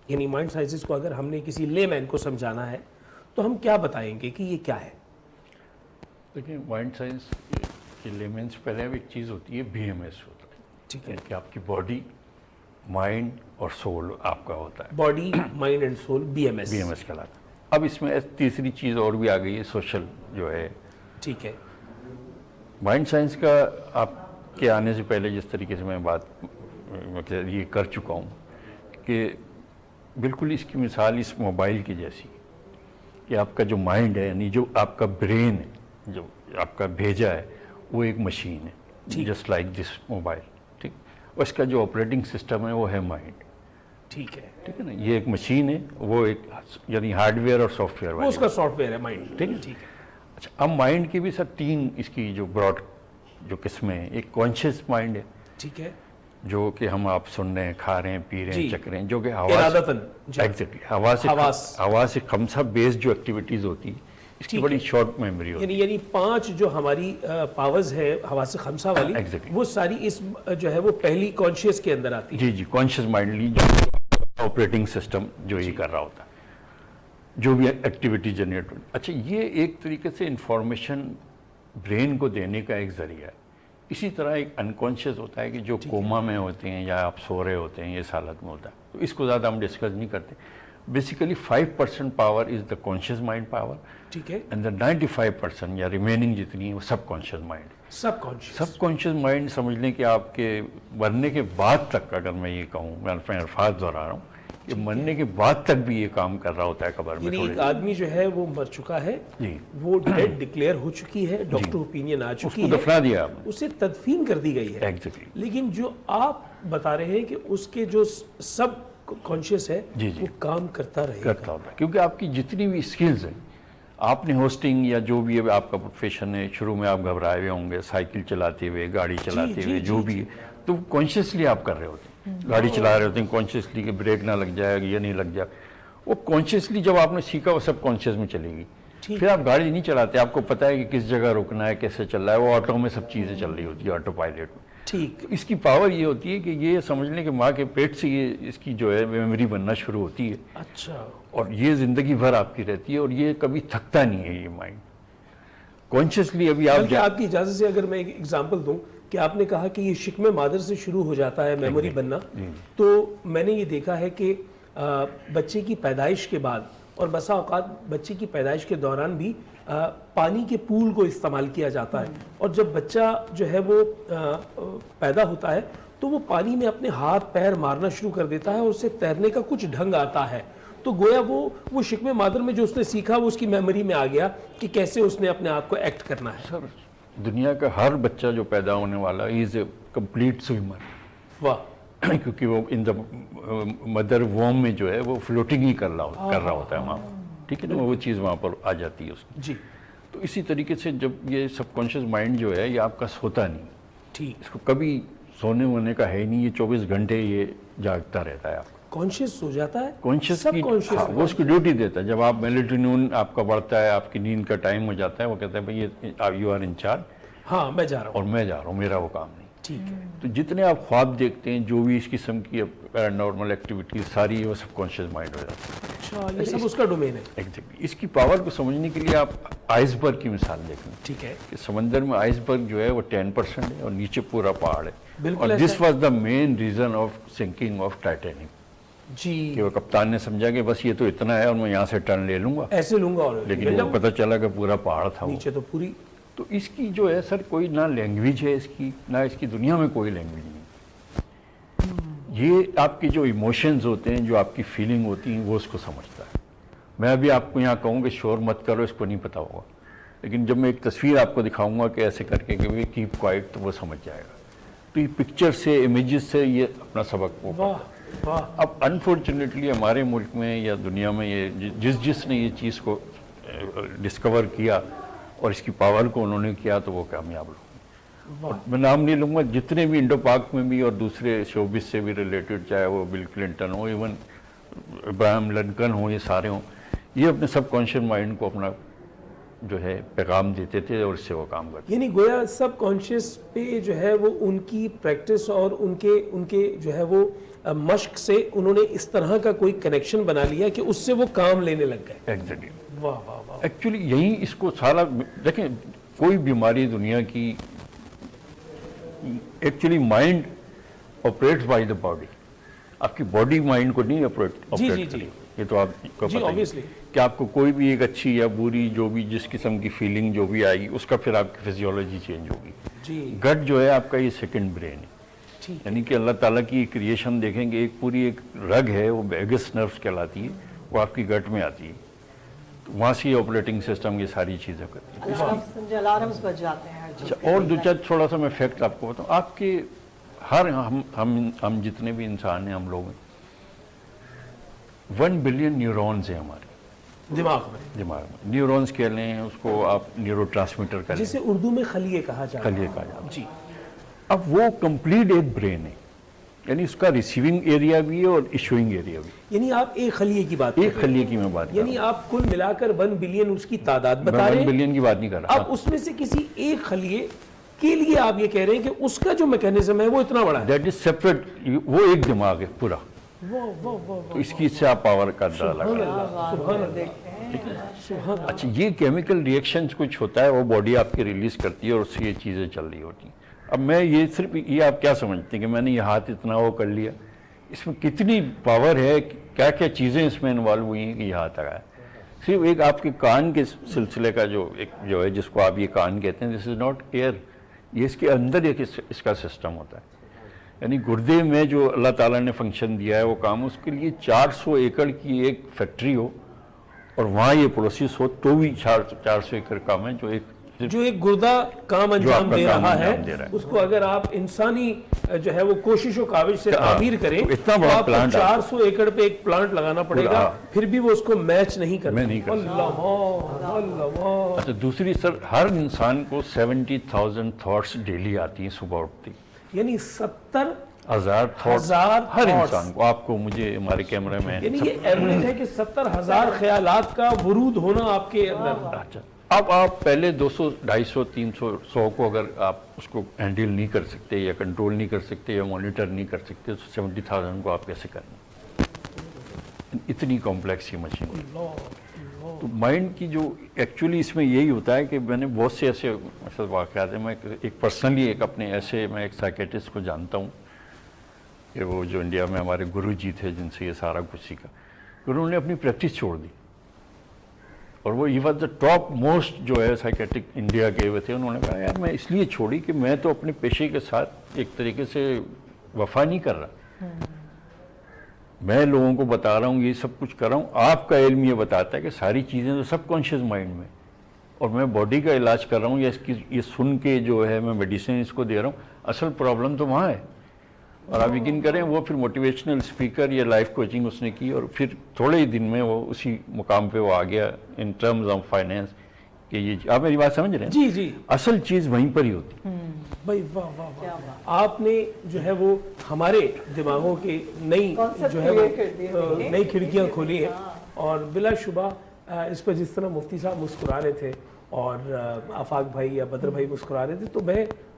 یعنی مائنڈ سائنسز کو اگر ہم نے کسی لے مین کو سمجھانا ہے تو ہم کیا بتائیں گے کہ یہ کیا ہے؟ دیکھیں, مائنڈ سائنس کے لیمن سے پہلے ایک چیز ہوتی ہے BMS ہوتا ہے. ٹھیک ہے, کہ آپ کی باڈی, مائنڈ اور سول آپ کا ہوتا ہے. Body, mind and civil, BMS کہلاتا ہے. اب اس میں تیسری چیز اور بھی آ گئی ہے, سوشل جو ہے. ٹھیک ہے. مائنڈ سائنس کا آپ کے آنے سے پہلے جس طریقے سے میں بات یہ کر چکا ہوں کہ بالکل اس کی مثال اس موبائل کی جیسی کہ آپ کا جو مائنڈ ہے, یعنی جو آپ کا برین ہے, جو آپ کا بھیجا ہے, وہ ایک مشین ہے, جسٹ لائک دس موبائل. ٹھیک, اور اس کا جو آپریٹنگ سسٹم ہے وہ ہے مائنڈ. ٹھیک ہے. ٹھیک ہے نا, یہ ایک مشین ہے, وہ ایک یعنی ہارڈ ویئر اور سافٹ ویئر وہ اس کا سافٹ ویئر ہے مائنڈ. ٹھیک ہے. ٹھیک ہے. اچھا, اب مائنڈ کی بھی سر 3 اس کی جو براڈ جو قسمیں ہیں. ایک کانشیس مائنڈ ہے, ٹھیک ہے, جو کہ ہم آپ سن رہے ہیں, کھا رہے ہیں, پی رہے ہیں, چک رہے ہیں, جو کہ ارادتاً حواس خمسہ بیس جو ایکٹیویٹیز ہوتی ہے, اس کی بڑی شارٹ میموری ہوتی ہے. یعنی 5 جو ہماری پاورز ہے حواس خمسہ والی, وہ ساری اس جو ہے وہ پہلی کانشیس کے اندر آتی ہے. جی کانشیس مائنڈلی جو آپریٹنگ سسٹم جو یہ کر رہا ہوتا ہے, جو بھی ایکٹیویٹی جنریٹ ہوتی. اچھا, یہ ایک طریقے سے انفارمیشن برین کو دینے کا ایک ذریعہ ہے. اسی طرح ایک انکانشیس ہوتا ہے کہ جو کوما میں ہوتے ہیں یا آپ سو رہے ہوتے ہیں, اس حالت میں ہوتا ہے. تو اس کو زیادہ ہم ڈسکس نہیں کرتے. Basically 5% power is the conscious mind power. ٹھیک ہے. اینڈ دا 95% یا ریمیننگ جتنی ہے وہ سب کانشیس مائنڈ. سب کانشیس مائنڈ سمجھ لیں کہ آپ کے مرنے کے بعد تک, اگر میں یہ کہوں, میں الفاظ دہرا رہا ہوں کہ مرنے کے بعد تک بھی یہ کام کر رہا ہوتا ہے قبر میں. یعنی ایک آدمی جو ہے وہ مر چکا ہے, وہ ڈیڈ ڈکلیئر ہو چکی ہے, ڈاکٹر اوپینین آ چکی ہے, دفنا دیا, اسے تدفین کر دی گئی ہے. لیکن جو آپ بتا رہے ہیں کہ اس کے جو سب کانشیس ہے وہ کام کرتا رہے گا. کرتا ہوتا ہے, کیونکہ آپ کی جتنی بھی اسکلز ہیں, آپ نے ہوسٹنگ یا جو بھی آپ کا پروفیشن ہے, شروع میں آپ گھبرائے ہوئے ہوں گے, سائیکل چلاتے ہوئے, گاڑی چلاتے ہوئے, جو بھی ہے, تو کانشیسلی آپ کر رہے ہوتے ہیں. گاڑی چلا رہے ہوتے ہیں کانشیسلی کہ بریک نہ لگ جائے, یہ نہیں لگ جائے. وہ کانشیسلی جب آپ نے سیکھا, وہ سب کانشیس میں چلے گی. پھر آپ گاڑی نہیں چلاتے, آپ کو پتہ ہے کہ کس جگہ رکنا ہے, کیسے چل رہا ہے. وہ آٹو میں سب چیزیں چل رہی ہوتی ہے, آٹو پائلٹ میں. ٹھیک. اس کی پاور یہ ہوتی ہے کہ یہ سمجھ لیں کہ ماں کے پیٹ سے یہ اس کی جو ہے میموری بننا شروع ہوتی ہے. اچھا. اور یہ زندگی بھر آپ کی رہتی ہے, اور یہ کبھی تھکتا نہیں ہے یہ مائنڈ کانشیسلی. ابھی آپ کی اجازت سے اگر میں ایک ایگزامپل دوں کہ آپ نے کہا کہ یہ شکم مادر سے شروع ہو جاتا ہے میموری بننا, تو میں نے یہ دیکھا ہے کہ بچے کی پیدائش کے بعد اور بسا اوقات بچے کی پیدائش کے دوران بھی پانی کے پول کو استعمال کیا جاتا ہے, اور جب بچہ جو ہے وہ پیدا ہوتا ہے تو وہ پانی میں اپنے ہاتھ پیر مارنا شروع کر دیتا ہے, اور اسے تیرنے کا کچھ ڈھنگ آتا ہے. تو گویا وہ شکم مادر میں جو اس نے سیکھا وہ اس کی میموری میں آ گیا کہ کیسے اس نے اپنے آپ کو ایکٹ کرنا ہے. سر, دنیا کا ہر بچہ جو پیدا ہونے والا ہی از اے کمپلیٹ سوئمر. واہ. کیونکہ وہ ان دا مدر ووم میں جو ہے وہ فلوٹنگ ہی کر رہا ہوتا ہے وہاں. ٹھیک ہے نا, وہ چیز وہاں پر آ جاتی ہے اس کی. جی. تو اسی طریقے سے جب یہ سب کانشیس مائنڈ جو ہے یہ آپ کا سوتا نہیں. ٹھیک. اس کو کبھی سونے ہونے کا ہے نہیں, یہ 24 گھنٹے یہ جاگتا رہتا ہے. آپ کو کانشیس سو جاتا ہے, کانشیس کی وہ اس کی ڈیوٹی دیتا ہے. جب آپ میلیٹونین آپ کا بڑھتا ہے, آپ کی نیند کا ٹائم ہو جاتا ہے, وہ کہتا ہے بھائی یو آر ان چارج, ہاں میں جا رہا ہوں, اور میں جا رہا ہوں, میرا وہ کام نہیں. ٹھیک ہے. تو جتنے آپ خواب دیکھتے ہیں جو بھی اس قسم کی نارمل ایکٹیویٹیز ساری وہ سب کانشیس مائنڈ ہو جاتا ہے. اچھا یہ سب اس کا ڈومین ہے. ایگزیکٹلی. اس کی پاور کو سمجھنے کے لیے آپ آئس برگ کی مثال دیکھیں. ٹھیک ہے. کہ سمندر میں آئس برگ جو ہے وہ 10% ہے اور نیچے پورا پہاڑ ہے. بالکل اور this was the main reason of sinking of Titanic. جی کہ وہ کپتان نے سمجھا کہ بس یہ تو اتنا ہے اور میں یہاں سے ٹرن لے لوں گا, ایسے لوں گا, اور لیکن وہ پتہ چلا کہ پورا پہاڑ تھا وہ. نیچے تو پوری. تو اس کی جو ہے سر کوئی نہ لینگویج ہے اس کی, نہ اس کی دنیا میں کوئی لینگویج نہیں. یہ آپ کے جو ایموشنز ہوتے ہیں, جو آپ کی فیلنگ ہوتی ہیں, وہ اس کو سمجھتا ہے. میں ابھی آپ کو یہاں کہوں کہ شور مت کرو, اس کو نہیں پتہ ہوگا, لیکن جب میں ایک تصویر آپ کو دکھاؤں گا کہ ایسے کر کے کہ کیپ کوائٹ, تو وہ سمجھ جائے گا. تو یہ پکچر سے, امیجز سے یہ اپنا سبق وہ واہ واہ. اب انفارچونیٹلی ہمارے ملک میں یا دنیا میں یہ جس نے یہ چیز کو ڈسکور کیا اور اس کی پاور کو انہوں نے کیا, تو وہ کامیاب لوگ. اور میں نام نہیں لوں گا, جتنے بھی انڈو پاک میں بھی اور دوسرے شوبز سے بھی ریلیٹڈ, چاہے وہ بل کلنٹن ہو, ایون ابراہم لنکن ہو, یہ سارے ہوں, یہ اپنے سب کانشیس مائنڈ کو اپنا جو ہے پیغام دیتے تھے اور اس سے وہ کام کرتے. یعنی گویا سب کانشیس پہ جو ہے وہ ان کی پریکٹس اور ان کے جو ہے وہ مشق سے انہوں نے اس طرح کا کوئی کنیکشن بنا لیا کہ اس سے وہ کام لینے لگ گئے. ایگزیکٹلی. واہ واہ واہ. ایکچولی یہی اس کو سارا دیکھیں, کوئی بیماری دنیا کی actually mind operates by the body. آپ کی باڈی مائنڈ کو نہیں آپریٹ کرتی. یہ تو آپ کو پتہ ہے کہ آپ کو کوئی بھی ایک اچھی یا بری جو بھی جس قسم کی فیلنگ جو بھی آئے گی, اس کا پھر آپ کی فزیولوجی چینج ہوگی. گٹ جو ہے آپ کا یہ سیکنڈ برین ہے. یعنی کہ اللہ تعالیٰ کی کریشن دیکھیں گے, ایک پوری ایک رگ ہے, وہ ویگس نروس کہلاتی ہے, وہ آپ کی گٹ میں آتی ہے. وہاں سے آپریٹنگ سسٹم یہ ساری چیزیں کرتی ہیں. الارمز بج جاتے ہیں. اور دو چار تھوڑا سا میں فیکٹ آپ کو بتاؤں, آپ کے ہر ہم جتنے بھی انسان ہیں, ہم لوگ ہیں, 1 بلین نیورونز ہیں ہمارے دماغ میں. نیورونز کہہ لیں اس کو آپ, نیورو ٹرانسمیٹر کہہ لیں, جسے اردو میں خلیے کہا جاتا ہے. خلیے کہا جاتا ہے. جی. اب وہ کمپلیٹ ایک برین ہے, یعنی اس کا ریسیونگ ایریا بھی ہے اور ایشوئنگ ایریا بھی. یعنی آپ ایک خلیے کی بات, ایک خلیے کی میں بات کر رہا ہوں. یعنی آپ کل ملا کر 1 بلین اس کی تعداد بتا رہے ہیں. 1 بلین کی بات نہیں کر رہا. اب اس میں سے کسی ایک خلیے کے لیے آپ یہ کہہ رہے ہیں کہ اس کا جو میکینزم ہے وہ اتنا بڑا ہے. دیٹ از سیپریٹ, وہ ایک دماغ ہے پورا. تو اس کی سے آپ پاور کا اندازہ لگا. اچھا, یہ کیمیکل ریئیکشنز کچھ ہوتا ہے, وہ باڈی آپ کی ریلیز کرتی ہے اور اس سے یہ چیزیں چل رہی ہوتی ہیں. اب میں یہ صرف یہ آپ کیا سمجھتے ہیں کہ میں نے یہ ہاتھ اتنا وہ کر لیا, اس میں کتنی پاور ہے, کیا کیا چیزیں اس میں انوالو ہوئی ہیں کہ یہ ہاتھ آیا. صرف ایک آپ کے کان کے سلسلے کا جو ہے جس کو آپ یہ کان کہتے ہیں, دس از ناٹ ایئر, یہ اس کے اندر ایک اس کا سسٹم ہوتا ہے. یعنی گردے میں جو اللہ تعالیٰ نے فنکشن دیا ہے وہ کام, اس کے لیے 400 ایکڑ کی ایک فیکٹری ہو اور وہاں یہ پروسیس ہو تو بھی 400 ایکڑ کام ہے جو ایک گردہ کام انجام دے رہا ہے. اس کو اگر آپ انسانی جو ہے وہ کوشش و کاوش سے تعمیر کریں تو آپ کو 400 ایکڑ پہ ایک پلانٹ لگانا پڑے گا, پھر بھی وہ اس کو میچ نہیں کرتا. اچھا, دوسری سر, ہر انسان کو 70,000 تھاٹس ڈیلی آتی ہیں صبح اٹھتی. یعنی 70,000 تھاٹس ہر انسان کو, آپ کو, مجھے, ہمارے کیمرے میں. یعنی یہ ایوریج ہے کہ 70,000 خیالات کا ورود ہونا آپ کے اندر. اچھا, اب آپ پہلے 200, 250, 300, 100 کو اگر آپ اس کو ہینڈل نہیں کر سکتے یا کنٹرول نہیں کر سکتے یا مانیٹر نہیں کر سکتے, تو 70,000 کو آپ کیسے کریں؟ اتنی کمپلیکس یہ مشین. تو مائنڈ کی جو ایکچولی اس میں یہی ہوتا ہے کہ میں نے بہت سے ایسے واقعات ہیں. میں ایک پرسنلی ایک اپنے ایسے, میں ایک سائیکیٹرسٹ کو جانتا ہوں کہ وہ جو انڈیا میں ہمارے گرو جی تھے جن سے یہ سارا کچھ سیکھا, انہوں نے اپنی پریکٹس چھوڑ دی اور وہ یہ واز دا ٹاپ موسٹ جو ہے سائیکیٹرک انڈیا کے ہوئے تھے. انہوں نے کہا یار میں اس لیے چھوڑی کہ میں تو اپنے پیشے کے ساتھ ایک طریقے سے وفا نہیں کر رہا. میں لوگوں کو بتا رہا ہوں, یہ سب کچھ کر رہا ہوں, آپ کا علم یہ بتاتا ہے کہ ساری چیزیں تو سب کانشیس مائنڈ میں, اور میں باڈی کا علاج کر رہا ہوں یا اس کی یہ سن کے جو ہے میں میڈیسن اس کو دے رہا ہوں, اصل پرابلم تو وہاں ہے. اور آپ یقین کریں وہ پھر موٹیویشنل اسپیکر یا لائف کوچنگ اس نے کی, اور پھر تھوڑے ہی دن میں وہ اسی مقام پہ وہ آ گیا ان ٹرمز آف فائنینس کہ یہ, آپ میری بات سمجھ رہے ہیں؟ جی جی, اصل چیز وہیں پر ہی ہوتی. بھائی واہ واہ واہ, آپ نے جو ہے وہ ہمارے دماغوں کے نئی جو ہے وہ نئی کھڑکیاں کھولی ہیں. اور بلا شبہ اس پر جس طرح مفتی صاحب مسکرا رہے تھے اور آفاق بھائی یا بدر بھائی مسکرا رہے تھے, تو میں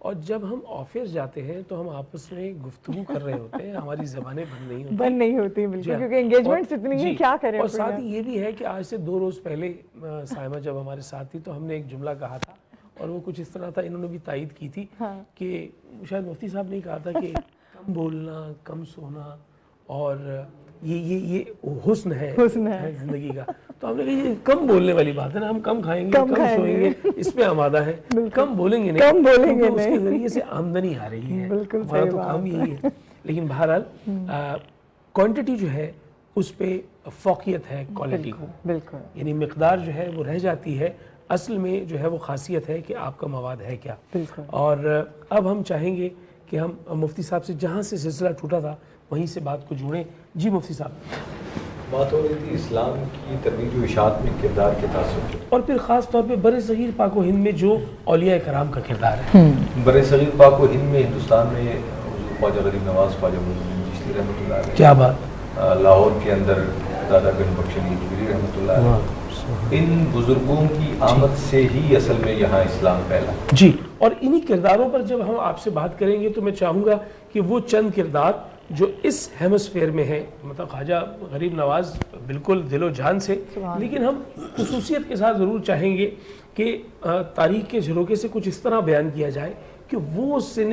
اور جب ہم آفس جاتے ہیں تو ہم آپس میں گفتگو کر رہے ہوتے ہیں, ہماری زبانیں بند نہیں ہوتی بالکل, کیونکہ انگیجمنٹس اتنی ہیں, کیا کریں. اور ساتھ ہی یہ بھی ہے کہ آج سے 2 روز پہلے سائمہ جب ہمارے ساتھ تھی تو ہم نے ایک جملہ کہا تھا, اور وہ کچھ اس طرح تھا, انہوں نے بھی تائید کی تھی کہ شاید مفتی صاحب نے کہا تھا کہ کم بولنا, کم سونا, اور یہ حسن ہے زندگی کا. تو ہم نے کہا یہ کم بولنے والی بات ہے نا, ہم کم کھائیں گے, کم سوئیں گے, اس پہ آمادہ ہے, کم بولیں گے نہیں, اس کے ذریعے سے آمدنی آ رہی ہے, ہمارا تو کام یہی ہے. لیکن بہرحال کوانٹٹی جو ہے اس پہ فوقیت ہے کوالٹی کو, بالکل, یعنی مقدار جو ہے وہ رہ جاتی ہے, اصل میں جو ہے وہ خاصیت ہے کہ آپ کا مواد ہے کیا. اور اب ہم چاہیں گے کہ ہم مفتی صاحب سے جہاں سے سلسلہ ٹوٹا تھا وہیں سے بات کو جوڑیں. جی مفتی صاحب, بات ہو رہی تھی اسلام کی ترویج و اشاعت میں کردار کے تاثر, اور پھر خاص طور پہ بر صغیر پاک و ہند میں جو اولیاء کرام کا کردار ہے. بر صغیر پاک و ہند میں, ہندوستان میں حضور خواجہ غریب نواز خواجہ معین چشتی رحمۃ اللہ علیہ, کیا بات, لاہور کے اندر دادا گنج بخش علی اجمیری رحمۃ اللہ علیہ, ان بزرگوں کی آمد سے ہی اصل میں یہاں اسلام پھیلا. جی, اور انہی کرداروں پر جب ہم آپ سے بات کریں گے تو میں چاہوں گا کہ وہ چند کردار جو اس ہیمسفیئر میں ہیں, مطلب خواجہ غریب نواز بالکل دل و جان سے, لیکن ہم خصوصیت کے ساتھ ضرور چاہیں گے کہ تاریخ کے جھروکے سے کچھ اس طرح بیان کیا جائے کہ وہ سن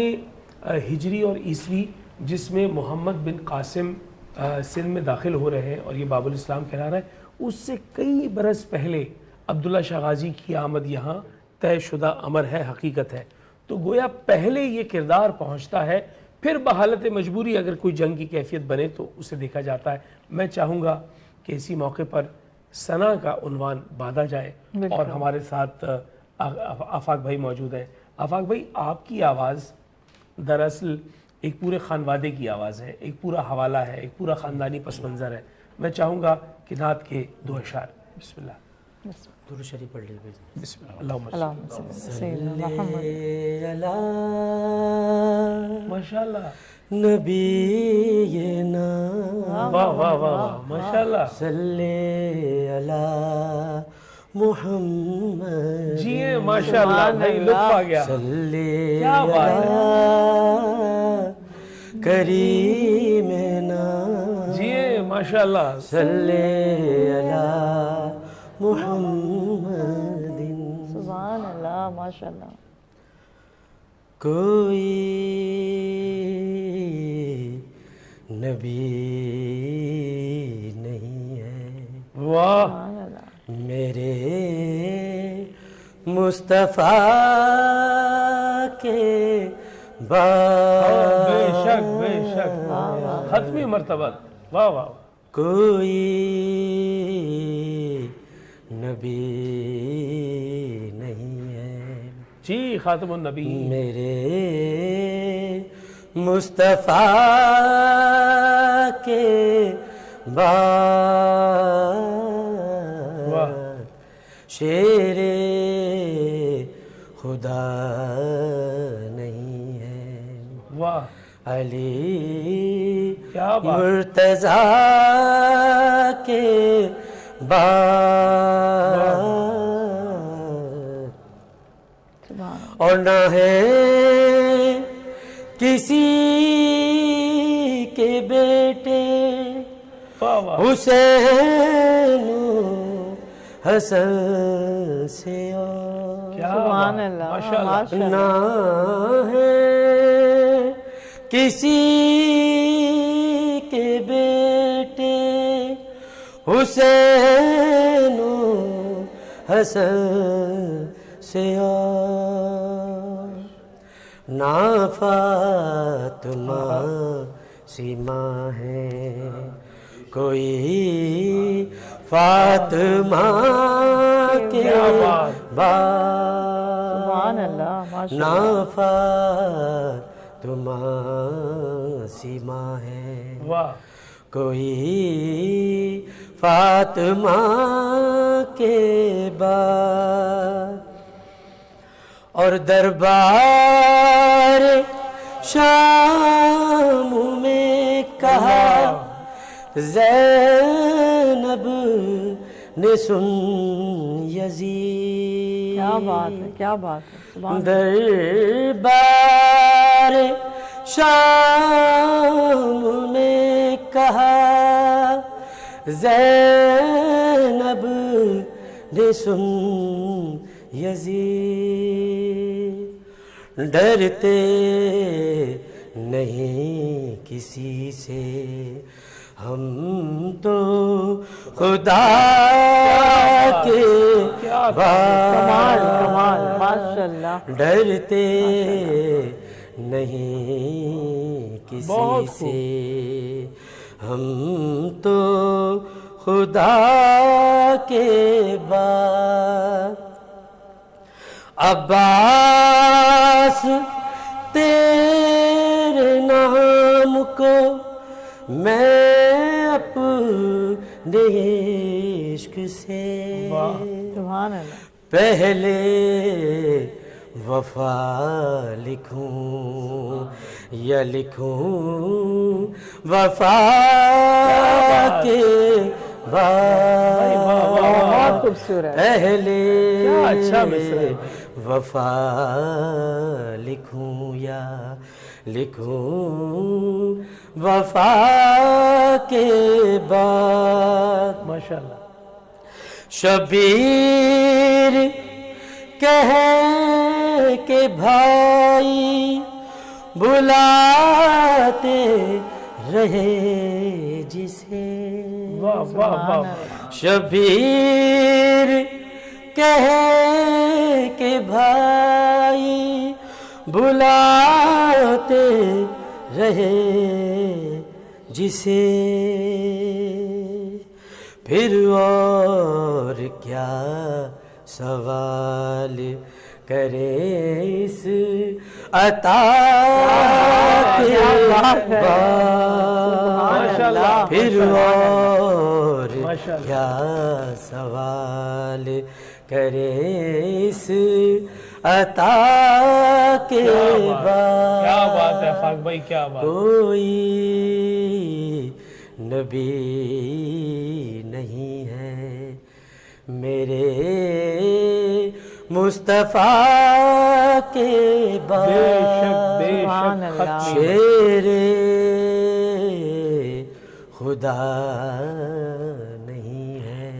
ہجری اور عیسوی جس میں محمد بن قاسم سندھ میں داخل ہو رہے ہیں اور یہ باب الاسلام کہلا رہا ہے, اس سے کئی برس پہلے عبداللہ شاہ غازی کی آمد یہاں طے شدہ امر ہے, حقیقت ہے. تو گویا پہلے یہ کردار پہنچتا ہے, پھر بحالت مجبوری اگر کوئی جنگ کی کیفیت بنے تو اسے دیکھا جاتا ہے. میں چاہوں گا کہ اسی موقع پر ثنا کا عنوان باندھا جائے, اور ہمارے ساتھ آفاق بھائی موجود ہیں. آفاق بھائی, آپ کی آواز دراصل ایک پورے خانوادے کی آواز ہے, ایک پورا حوالہ ہے, ایک پورا خاندانی پس منظر ہے. میں چاہوں گا کہ نعت کے 2 اشعار. بسم اللہ. درود شریف پڑھ لیجیے. بسم اللہ. اللہم صلی محمد. ماشاءاللہ, نبینا واہ واہ واہ, ماشاءاللہ, صلی علی محمد. جی ماشاءاللہ بھائی, لطف آ گیا. صلی کیا بات ہے, علی کریمنا. جی ماشاءاللہ, صلی علی محمد. سبحان اللہ, ماشاءاللہ. کوئی نبی نہیں ہے واہ, میرے مصطفیٰ کے بعد. بے شک بے شک, ختمی مرتبہ, واہ واہ. کوئی نبی نہیں ہے جی, خاتم النبی. میرے مصطفیٰ کے بعد شیر خدا نہیں ہے. واہ, علی کیا بات, مرتضیٰ کے بعد اور نہ ہے کسی کے بیٹے حسین حسن سے اور سبحان اللہ, نہ ہے کسی کے بیٹے حسین حسن سے اور نہ فاطمہ سیما ہے کوئی فاطمہ کے بعد. نہ فاطمہ سیما ہے کوئی فاطمہ کے بعد. اور دربار شام میں کہا زینب نے سن یزید. کیا بات ہے, کیا بات ہے. دربار شام میں کہا زینب نے سن یزید ڈرتے نہیں کسی سے ہم تو خدا کے کمال کمال ماشاءاللہ. ڈرتے نہیں کسی سے ہم تو خدا کے بعد. عباس تیرے نام کو میں اپنے عشق سے سبحان اللہ. پہلے وفا لکھوں یا لکھوں وفا کے بہت خوبصورت. پہلے اچھا مصرع ہے. وفا لکھوں یا لکھوں وفا کے بعد. ماشاءاللہ. شبیر کہے کہ بھائی بلاتے رہے جسے. واہ واہ واہ. شبیر کہے کہ بھائی بلاتے رہے جسے پھر اور کیا سوال کرے اس عطا کے بعد. پھر اور کیا سوال کرے اس عطا کے بعد. کیا بات ہے فاق بھائی, کیا بات. کوئی نبی نہیں ہے میرے مصطفیٰ کے بعد. شیر خدا نہیں ہے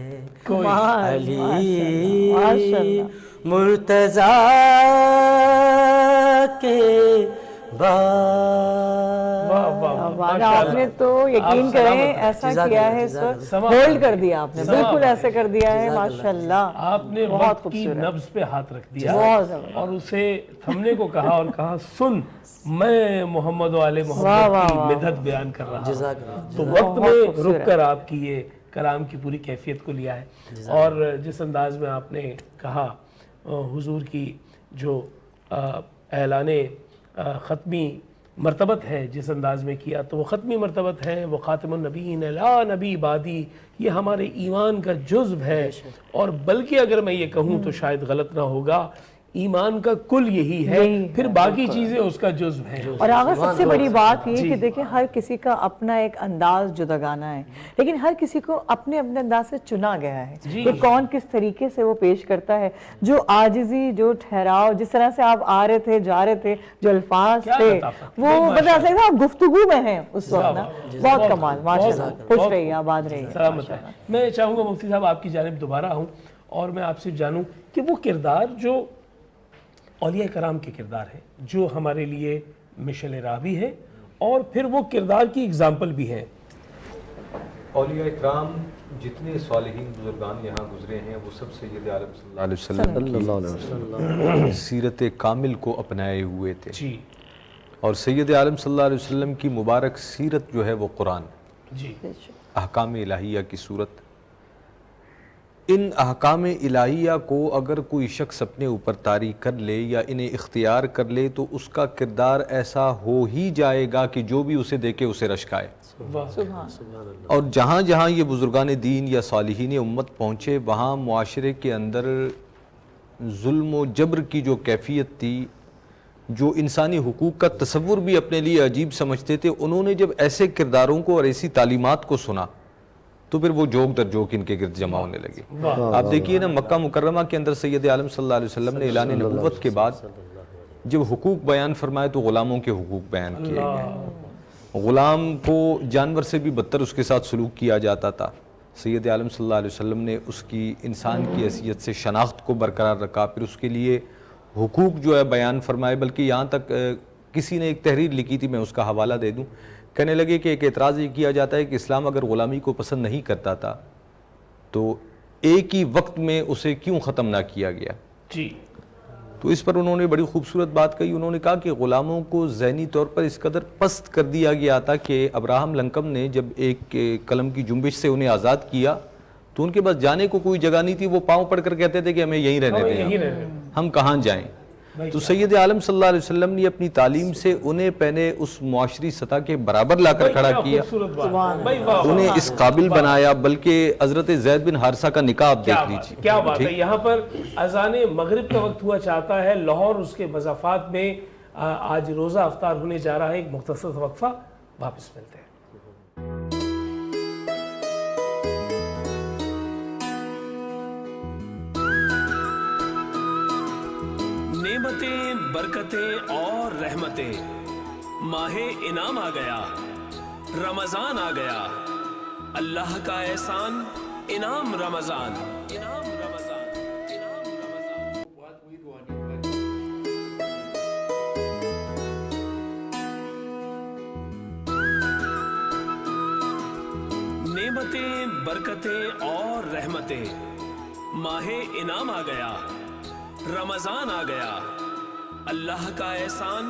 علی مرتضیٰ کے بعد. آپ نے تو یقین کریں ایسا کیا ہے اس وقت, ہولڈ کر دیا آپ نے, بالکل ایسے کر دیا ہے ماشاءاللہ. آپ نے وقت کی نبض پہ ہاتھ رکھ دیا اور اسے تھمنے کو کہا اور کہا سن میں محمد و آل محمد کی مدحت بیان کر رہا ہوں. تو وقت میں رک کر آپ کی یہ کلام کی پوری کیفیت کو لیا ہے. اور جس انداز میں آپ نے کہا حضور کی جو اعلان ختمی مرتبت ہے جس انداز میں کیا, تو وہ ختمی مرتبت ہے, وہ خاتم النبیین لا نبی بعدی, یہ ہمارے ایمان کا جزو ہے. اور بلکہ اگر میں یہ کہوں تو شاید غلط نہ ہوگا, ایمان کا کل یہی ہے, پھر باقی چیزیں اس کا جزو ہیں. اور آغا سب سے بڑی بات یہ کہ دیکھیں ہر کسی کا اپنا ایک انداز جداگانہ ہے, لیکن ہر کسی کو اپنے اپنے انداز سے چنا گیا ہے کہ کون کس طریقے سے وہ پیش کرتا ہے. جو عاجزی, جو ٹھہراؤ, جس طرح سے آپ آ رہے تھے جا رہے تھے, جو الفاظ تھے وہ بتا سکتے ہیں آپ گفتگو میں ہیں اس وقت نا. بہت کمال ماشاءاللہ. خوش رہیے, آباد رہیے. سلامت ہے. میں چاہوں گا مفتی صاحب آپ کی جانب دوبارہ آؤں اور میں آپ سے جانوں کہ وہ کردار جو اولیاء کرام کے کردار ہیں جو ہمارے لیے مشعل راہ بھی ہے اور پھر وہ کردار کی اگزامپل بھی ہے. اولیاء کرام جتنے صالحین بزرگان یہاں گزرے ہیں وہ سب سید عالم صلی اللہ علیہ وسلم کی سیرت کامل کو اپنائے ہوئے تھے. اور سید عالم صلی اللہ علیہ وسلم کی مبارک سیرت جو ہے وہ قرآن, احکام الہیہ کی صورت. ان احکام الہیہ کو اگر کوئی شخص اپنے اوپر طاری کر لے یا انہیں اختیار کر لے تو اس کا کردار ایسا ہو ہی جائے گا کہ جو بھی اسے دیکھے اسے رشک آئے. اور جہاں جہاں یہ بزرگان دین یا صالحین امت پہنچے وہاں معاشرے کے اندر ظلم و جبر کی جو کیفیت تھی, جو انسانی حقوق کا تصور بھی اپنے لیے عجیب سمجھتے تھے, انہوں نے جب ایسے کرداروں کو اور ایسی تعلیمات کو سنا تو پھر وہ جوک در جوک ان کے گرد جمع ہونے لگے. آپ دیکھیے نا مکہ مکرمہ کے اندر سید عالم صلی اللہ علیہ وسلم نے اعلان نبوت کے بعد جب حقوق بیان فرمائے تو غلاموں کے حقوق بیان کیے گئے. غلام کو جانور سے بھی بدتر اس کے ساتھ سلوک کیا جاتا تھا. سید عالم صلی اللہ علیہ وسلم نے اس کی انسان کی حیثیت سے شناخت کو برقرار رکھا, پھر اس کے لیے حقوق جو ہے بیان فرمائے. بلکہ یہاں تک کسی نے ایک تحریر لکھی تھی, میں اس کا حوالہ دے دوں, کہنے لگے کہ ایک اعتراض یہ کیا جاتا ہے کہ اسلام اگر غلامی کو پسند نہیں کرتا تھا تو ایک ہی وقت میں اسے کیوں ختم نہ کیا گیا. جی. تو اس پر انہوں نے بڑی خوبصورت بات کہی. انہوں نے کہا کہ غلاموں کو ذہنی طور پر اس قدر پست کر دیا گیا تھا کہ ابراہم لنکن نے جب ایک قلم کی جنبش سے انہیں آزاد کیا تو ان کے پاس جانے کو کوئی جگہ نہیں تھی. وہ پاؤں پڑ کر کہتے تھے کہ ہمیں یہیں رہنے دیں, ہم کہاں جائیں. تو سید عالم صلی اللہ علیہ وسلم نے اپنی تعلیم سے انہیں پہلے اس معاشری سطح کے برابر لا کر کھڑا کیا, انہیں اس قابل بنایا. بلکہ حضرت زید بن حارثہ کا نکاح آپ دیکھ لیجیے. کیا بات ہے. یہاں پر اذان مغرب کا وقت ہوا چاہتا ہے. لاہور اس کے مضافات میں آج روزہ افطار ہونے جا رہا ہے. ایک مختصر وقفہ, واپس ملتے ہیں. نعمتیں, برکتیں اور رحمتیں, ماہ انعام آ گیا, رمضان آ گیا, اللہ کا احسان انعام رمضان, انعام رمضان, انعام رمضان. نعمتیں, برکتیں اور رحمتیں, ماہ انعام آ گیا, رمضان آ گیا, اللہ کا احسان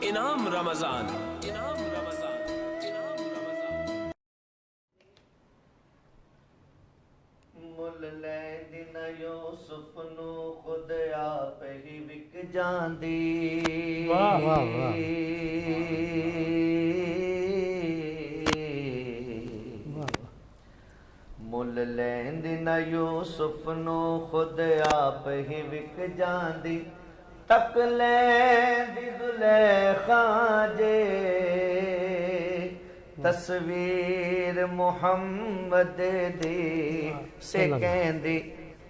انعام رمضان, انعام رمضان, انعام رمضان. مل لے دن یوسف نو خود آپ ہی وک جاندی. واہ واہ واہ. مل لیندی نہ یوسف نو خود آپ ہی وک جاندی. تک لیندی زلیخا جے تصویر محمد دی سے کہندی.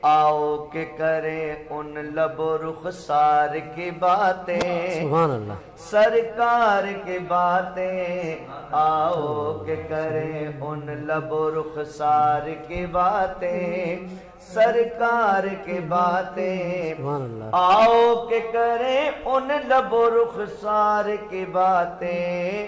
آؤ کہ کریں ان لب و رخسار کی باتیں, سبحان اللہ, سرکار کی باتیں. آؤ کہ کریں ان لب و رخسار کی باتیں, سرکار کی باتیں. سبحان اللہ. آؤ کہ کریں ان لب و رخسار کی باتیں,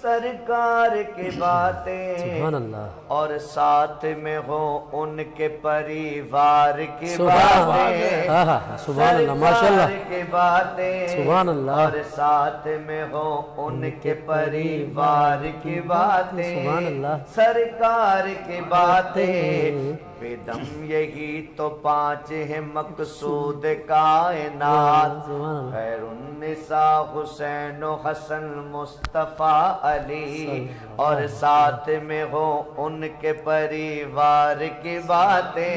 سرکار کی باتیں. سبحان اللہ. اور ساتھ میں ہو ان کے پریوار کی سبحان باتیں, اللہ. سبحان اللہ, ماشاءاللہ. سرکار کی باتیں. سبحان اللہ. اور ساتھ میں ہو ان کے پریوار کی باتیں, سبحان اللہ. سرکار کی باتیں. بے دم یہی تو پانچ ہیں مقصود کائنات, خیر النساء حسین و حسن مصطفیٰ علی. اور ساتھ میں ہو ان کے پریوار کی باتیں,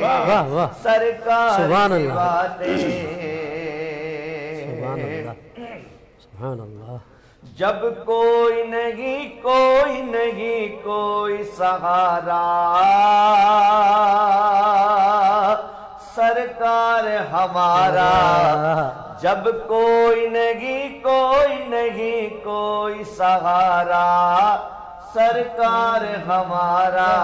سرکار کی باتیں. سبحان اللہ. جب کوئی نہیں, کوئی نہیں, کوئی سہارا, سرکار ہمارا. جب کوئی نہیں, کوئی نہیں, کوئی سہارا, سرکار ہمارا.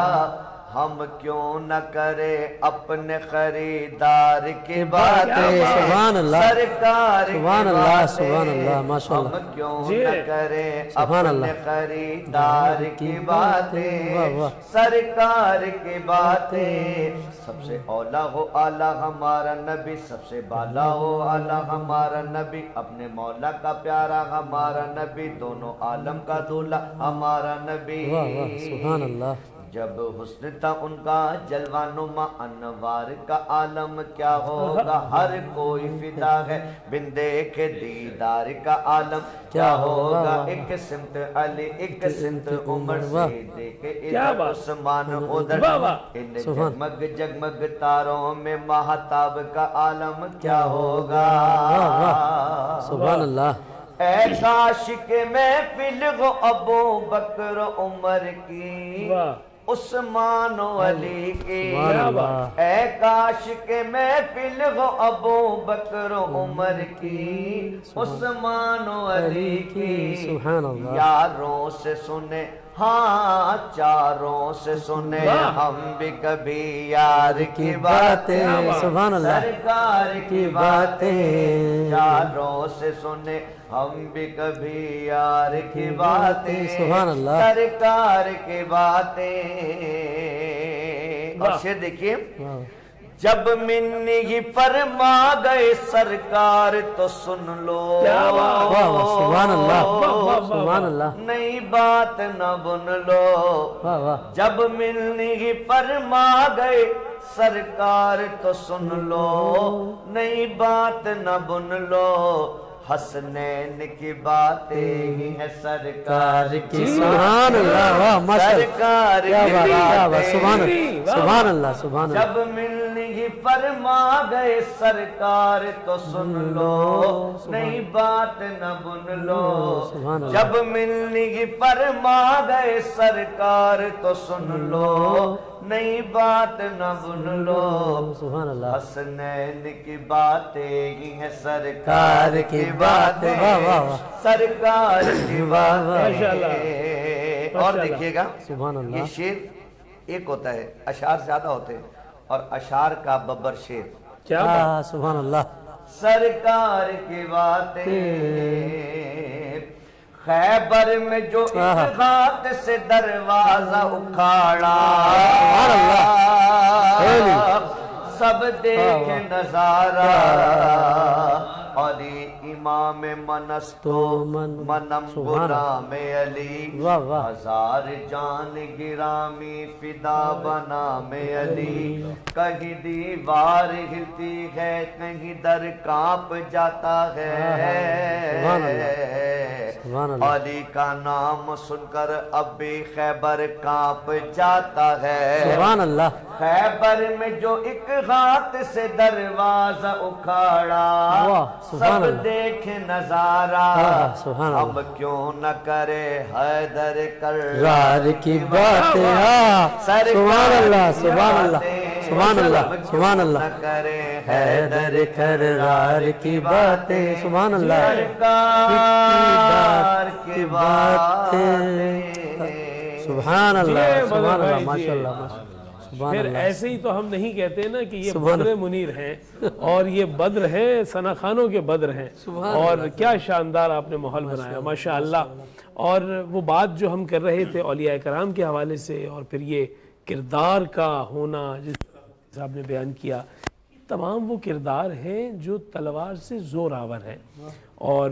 ہم کیوں نہ کرے اپنے خریدار کی باتیں, سبحان اللہ. سرکار کی سبحان اللہ, باتیں. سبحان اللہ, ماشاءاللہ. ہم کیوں نہ کرے سبحان اپنے اللہ. خریدار کی باتیں, واہ واہ. سرکار کی باتیں. سب سے اولا ہو اعلیٰ ہمارا نبی, سب سے بالا ہو اعلیٰ ہمارا نبی, اپنے مولا کا پیارا ہمارا نبی, دونوں عالم کا دولہ ہمارا نبی. واہ واہ, سبحان اللہ. جب حسن تھا ان کا جلوہ نما, انوار کا عالم کیا ہوگا. ہر کوئی فدا ہے بن دیکھے دیدار کا عالم کیا ہوگا. ایک سمت علی, ایک سمت عمر, سے دیکھے ادھر عثمان ادھر. ان جگمگ جگمگ تاروں میں مہتاب کا عالم کیا ہوگا. سبحان اللہ. اے کاش کہ محفل ہو ابو بکر عمر کی, عثمان و علی کی، سبحان اللہ، اے کاش کے محفل ہو ابو بکر و عمر کی، عثمان و علی کی، سبحان اللہ، یاروں سے سنے ہاں چاروں سے سنے ہم بھی کبھی یار کی باتیں، سبحان اللہ، سرکار کی باتیں، چاروں سے سنے ہم بھی کبھی یار کی باتیں، سبحان اللہ، سرکار کی باتیں۔ اور شعر دیکھیے، جب منی فرما گئے سرکار تو سن لو، واہ واہ، سبحان اللہ، سبحان اللہ، نئی بات نہ بن لو، واہ واہ، جب منی فرما گئے سرکار تو سن لو، نئی بات نہ بن لو، حسنین کی باتیں ہی ہے سرکار کی، سبحان اللہ، واہ ماشاء اللہ، سرکار کیا کی بات، کیا بات، باتیں، سبحان اللہ، سبحان اللہ، جب ملنے ہی فرما گئے سرکار تو سن لو، نئی بات نہ بن لو، سبحان اللہ، جب ملنے ہی فرما گئے سرکار تو سن لو، نئی بات نہ بن لو، سبحان اللہ، حسنین کی باتیں ہی ہیں سرکار کی باتیں، واہ واہ واہ، سرکار کی باتیں۔ اور دیکھیے گا سبحان اللہ، یہ شعر ایک ہوتا ہے، اشعار زیادہ ہوتے ہیں، اور اشعار کا ببر شعر، کیا سبحان اللہ، سرکار کی باتیں، خیبر میں جو ایک ہاتھ سے دروازہ اکھاڑا، سب دیکھ نظارہ، علی امام منستو منم غلام علی، ہزار جان گرامی فدا بنام علی، کہیں دیوار ہلتی ہے کہیں در کانپ جاتا ہے، علی کا نام سن کر اب بھی خیبر کانپ جاتا ہے، سبحان اللہ، خیبر میں جو ایک ہاتھ سے دروازہ اکھاڑا، سب دیکھ نظارہ، ہم کیوں نہ کرے حیدر کرار کی باتیں، سبحان اللہ، سبحان اللہ، سبحان اللہ، سبحان اللہ، کرے حیدر کرار کی باتیں، سبحان اللہ، سرکار کی باتیں، سبحان اللہ، سبحان اللہ، ماشاء اللہ، ماشاء اللہ، پھر ایسے ہی تو ہم نہیں کہتے نا کہ یہ بدر منیر ہیں اور یہ بدر ہیں، ثنا خانوں کے بدر ہیں، اور کیا شاندار آپ نے ماحول بنایا ماشاءاللہ۔ اور وہ بات جو ہم کر رہے تھے اولیاء کرام کے حوالے سے، اور پھر یہ کردار کا ہونا جس طرح آپ نے بیان کیا، تمام وہ کردار ہیں جو تلوار سے زور آور ہیں۔ اور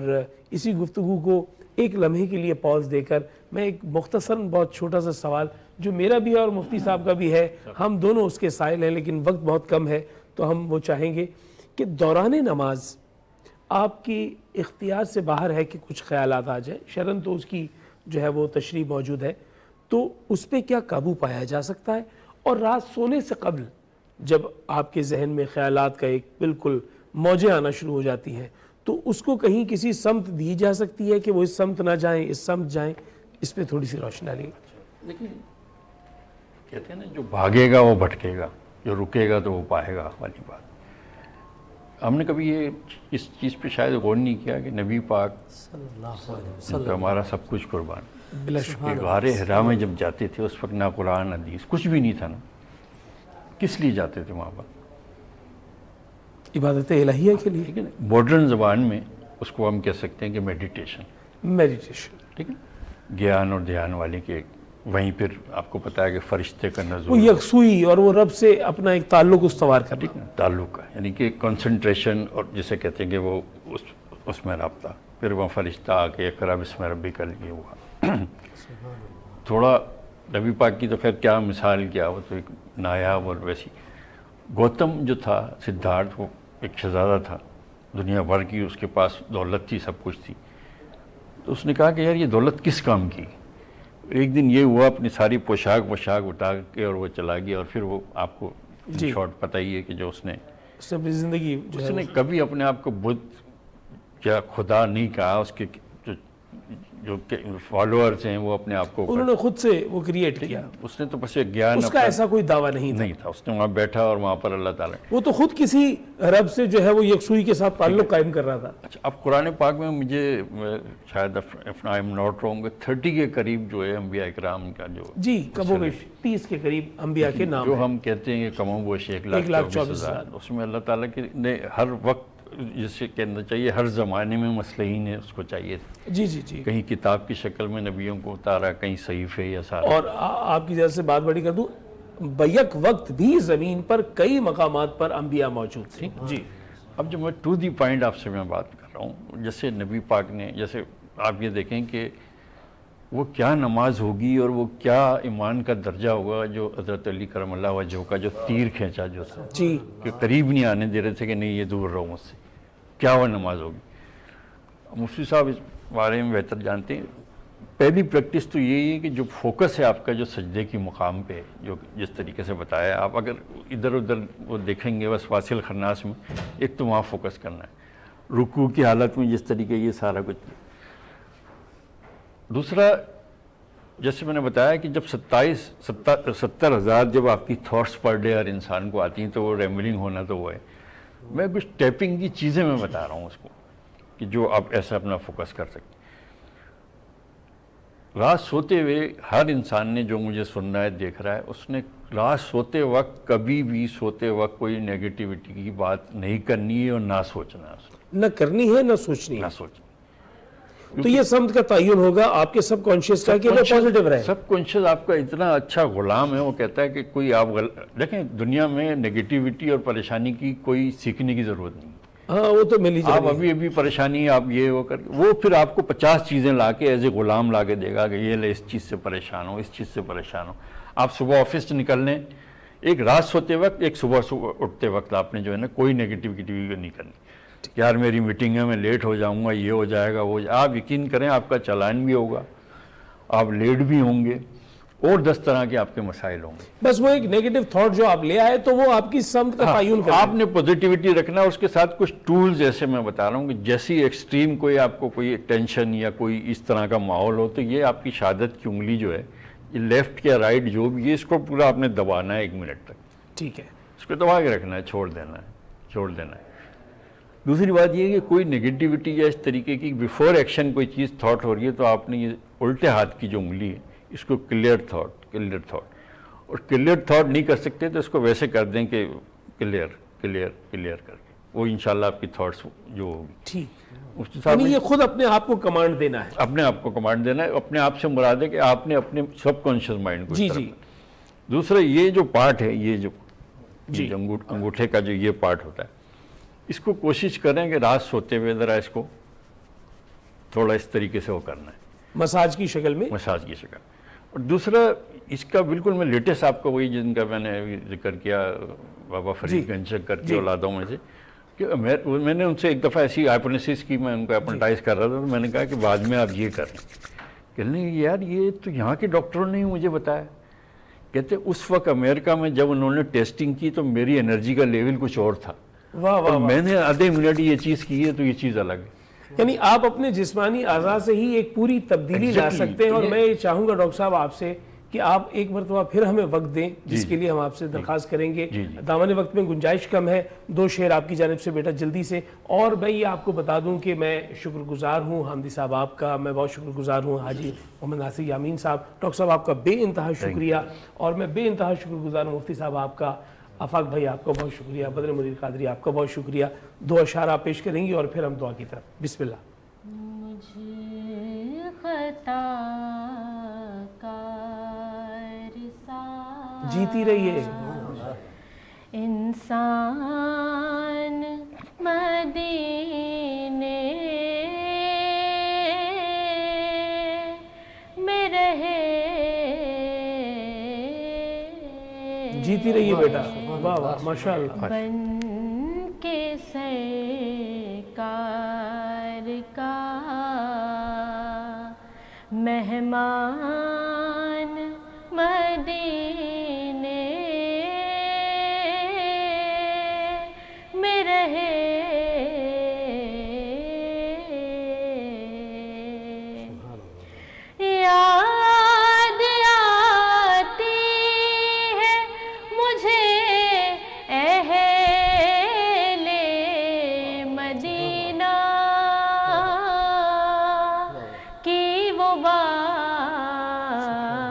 اسی گفتگو کو ایک لمحے کے لیے پاز دے کر میں ایک مختصر بہت چھوٹا سا سوال جو میرا بھی ہے اور مفتی صاحب کا بھی ہے، ہم دونوں اس کے سائل ہیں لیکن وقت بہت کم ہے، تو ہم وہ چاہیں گے کہ دوران نماز آپ کی اختیار سے باہر ہے کہ کچھ خیالات آ جائیں، شرن تو اس کی جو ہے وہ تشریح موجود ہے، تو اس پہ کیا قابو پایا جا سکتا ہے؟ اور رات سونے سے قبل جب آپ کے ذہن میں خیالات کا ایک بالکل موجیں آنا شروع ہو جاتی ہیں، تو اس کو کہیں کسی سمت دی جا سکتی ہے کہ وہ اس سمت نہ جائیں، اس سمت جائیں؟ اس پہ تھوڑی سی روشنی۔ لیکن کہتے ہیں نا جو بھاگے گا وہ بھٹکے گا، جو رکے گا تو وہ پائے گا والی بات۔ ہم نے کبھی یہ اس چیز پہ شاید غور نہیں کیا کہ نبی پاک جن پہ ہمارا سب کچھ قربان، غار حرا میں جب جاتے تھے اس وقت نہ قرآن حدیث کچھ بھی نہیں تھا نا، کس لیے جاتے تھے وہاں پر؟ عبادت الہیہ کے لیے، ٹھیک ہے نا، ماڈرن زبان میں اس کو ہم کہہ سکتے ہیں کہ میڈیٹیشن، ٹھیک ہے، گیان اور دھیان والے کے وہیں پھر آپ کو پتا ہے کہ فرشتے کا نزول، وہ یکسوئی اور وہ رب سے اپنا ایک تعلق استوار کرنا، ٹھیک ہے، تعلق کا، یعنی کہ کنسنٹریشن، اور جسے کہتے ہیں کہ وہ اس میں رابطہ، پھر وہ فرشتہ آ کے اقرا بسم ربک یہ ہوا۔ تھوڑا نبی پاک کی تو خیر کیا مثال، کیا وہ تو ایک نایاب اور ویسی۔ گوتم جو تھا، سدھارتھ، وہ ایک شہزادہ تھا، دنیا بھر کی اس کے پاس دولت تھی، سب کچھ تھی، تو اس نے کہا کہ یار یہ دولت کس کام کی؟ ایک دن یہ ہوا اپنی ساری پوشاک اٹھا کے اور وہ چلا گیا، اور پھر وہ آپ کو شارٹ پتہ ہی ہے کہ جو اس نے اپنی زندگی اس نے کبھی اپنے آپ کو بدھ یا خدا نہیں کہا، اس کے جو جو فالوورز ہیں وہ اپنے آپ کو انہوں نے خود سے وہ کریٹ کیا, اس نے تو بس ایک گیان اس کا ایسا کوئی دعویٰ نہیں تھا. اس نے وہاں بیٹھا اور وہاں پر اللہ تعالیٰ وہ تو خود کسی رب سے جو ہے وہ یکسوئی کے ساتھ تعلق قائم کر رہا تھا. اچھا, اب قرآن پاک میں مجھے شاید if I am not wrong 30 کے قریب جو ہے انبیاء اکرام کا جو جی کم و بیش 30 کے قریب انبیاء کے نام جو ہم کہتے ہیں کہ کم و بیش 1,24,000, اس میں اللہ تعالیٰ کے نے ہر وقت جسے کہنا چاہیے ہر زمانے میں مسئلہ ہی نے اس کو چاہیے تھے. جی جی جی, کہیں کتاب کی شکل میں نبیوں کو اتارا, کہیں صحیفے یا سارا. اور آپ کی جیسے بات بڑی کر دوں, بیک وقت بھی زمین پر کئی مقامات پر انبیاء موجود تھے. جی, اب جو میں ٹو دی پوائنٹ آپ سے میں بات کر رہا ہوں, جیسے نبی پاک نے, جیسے آپ یہ دیکھیں کہ وہ کیا نماز ہوگی اور وہ کیا ایمان کا درجہ ہوگا جو حضرت علی کرم اللہ وجہہ کا جو تیر کھینچا جو تھا, جی, کہ قریب نہیں آنے دے رہے تھے کہ نہیں یہ دور رہو مجھ سے, کیا وہ نماز ہوگی. مفتی صاحب اس بارے میں بہتر جانتے ہیں. پہلی پریکٹس تو یہی ہے کہ جو فوکس ہے آپ کا جو سجدے کی مقام پہ, جو جس طریقے سے بتایا آپ اگر ادھر ادھر وہ دیکھیں گے بس واصل خناس میں, ایک تو وہاں فوکس کرنا ہے, رکوع کی حالت میں جس طریقے یہ سارا کچھ. دوسرا, جیسے میں نے بتایا کہ جب 70,000 جب آپ کی تھاٹس پر ڈے ہر انسان کو آتی ہیں تو وہ ریمبلنگ ہونا تو وہ ہے. میں کچھ ٹیپنگ کی چیزیں میں بتا رہا ہوں اس کو کہ جو آپ ایسا اپنا فوکس کر سکتے. رات سوتے ہوئے ہر انسان نے جو مجھے سن رہا ہے دیکھ رہا ہے, اس نے رات سوتے وقت کبھی بھی سوتے وقت کوئی نیگیٹیوٹی کی بات نہیں کرنی ہے اور نہ سوچنا ہے, نہ کرنی ہے نہ سوچنی ہے. نہ سوچنا. تو یہ سمت کا تعین ہوگا آپ کے سب کانشیس کا کہ وہ پازیٹیو رہے. سب کانشیس آپ کا اتنا اچھا غلام ہے, وہ کہتا ہے کہ کوئی آپ دیکھیں دنیا میں نیگیٹیوٹی اور پریشانی کی کوئی سیکھنے کی ضرورت نہیں. ہاں وہ تو ملی آپ ابھی پریشانی آپ یہ وہ کر, وہ پھر آپ کو 50 چیزیں لا کے ایز اے غلام لا کے دے گا کہ یہ لے اس چیز سے پریشان ہو, اس چیز سے پریشان ہو. آپ صبح آفس سے نکل لیں, ایک رات سوتے وقت ایک صبح اٹھتے وقت آپ نے جو ہے نا کوئی نیگیٹیوٹی نہیں کرنی. یار میری میٹنگ ہے, میں لیٹ ہو جاؤں گا, یہ ہو جائے گا, وہ آپ یقین کریں آپ کا چالان بھی ہوگا, آپ لیٹ بھی ہوں گے, اور 10 طرح کے آپ کے مسائل ہوں گے. بس وہ ایک نیگیٹو تھاٹ جو آپ لے آئے تو وہ آپ کی سمت کا تعین کرنا. آپ نے پوزیٹیوٹی رکھنا, اس کے ساتھ کچھ ٹولز ایسے میں بتا رہا ہوں کہ جیسی ایکسٹریم کوئی آپ کو کوئی ٹینشن یا کوئی اس طرح کا ماحول ہو تو یہ آپ کی شہادت کی انگلی جو ہے, یہ لیفٹ یا رائٹ جو بھی ہے, اس کو پورا آپ نے دبانا ہے 1 منٹ تک. ٹھیک ہے, اس کو دبا کے رکھنا ہے, چھوڑ دینا ہے. دوسری بات یہ ہے کہ کوئی نیگیٹیوٹی یا اس طریقے کی بیفور ایکشن کوئی چیز تھاٹ ہو رہی ہے تو آپ نے یہ الٹے ہاتھ کی جو انگلی ہے اس کو کلیئر تھاٹ, اور کلیئر تھاٹ نہیں کر سکتے تو اس کو ویسے کر دیں کہ کلیئر کر کے, وہ انشاءاللہ آپ کی تھاٹس جو ہوگی. ٹھیک, یعنی یہ خود اپنے آپ کو کمانڈ دینا ہے. اپنے آپ کو کمانڈ دینا ہے, اپنے آپ سے مراد ہے کہ آپ نے اپنے سب کانشیس مائنڈ کو. جی. دوسرا یہ جو پارٹ ہے, یہ جو انگوٹھے کا جو یہ پارٹ ہوتا ہے, اس کو کوشش کریں کہ رات سوتے ہوئے ذرا اس کو تھوڑا اس طریقے سے وہ کرنا ہے, مساج کی شکل میں. اور دوسرا اس کا بالکل میں لیٹسٹ آپ کو وہی جن کا میں نے ذکر کیا بابا فرید گنج کر کے اولادوں میں سے, کہ میں نے ان سے ایک دفعہ ایسی ہائپنوسس کی, میں ان کو اپنٹائز کر رہا تھا, تو میں نے کہا کہ بعد میں آپ یہ کریں. کہنے یار یہ تو یہاں کے ڈاکٹروں نے مجھے بتایا. کہتے اس وقت امریکہ میں جب انہوں نے ٹیسٹنگ کی تو میری انرجی کا لیول کچھ اور تھا, میں نے آدھے منٹ یہ چیز کی ہے تو یہ چیز الگ ہے. یعنی آپ اپنے جسمانی اعضاء سے ہی ایک پوری تبدیلی لا سکتے ہیں. اور میں یہ چاہوں گا ڈاکٹر صاحب آپ سے کہ آپ ایک مرتبہ پھر ہمیں وقت دیں, جس کے لیے ہم آپ سے درخواست کریں گے. دامن وقت میں گنجائش کم ہے, 2 شعر آپ کی جانب سے بیٹا جلدی سے. اور میں یہ آپ کو بتا دوں کہ میں شکر گزار ہوں حامدی صاحب آپ کا, میں بہت شکر گزار ہوں حاجی محمد ناصر یامین صاحب. ڈاکٹر صاحب آپ کا بے انتہا شکریہ, اور میں بے انتہا شکر گزار ہوں مفتی صاحب آپ کا. آفاق بھائی آپ کا بہت شکریہ, بدر منیر قادری آپ کا بہت شکریہ. 2 اشعار آپ پیش کریں گی اور پھر ہم دعا کی طرف. بسم اللہ. مجھے خطا کار سا جیتی رہیے انسان مدینے میں رہے, جیتی رہیے بیٹا. واہ واہ ماشاءاللہ. بن کے سرکار کا مہمان مدینے میں رہے,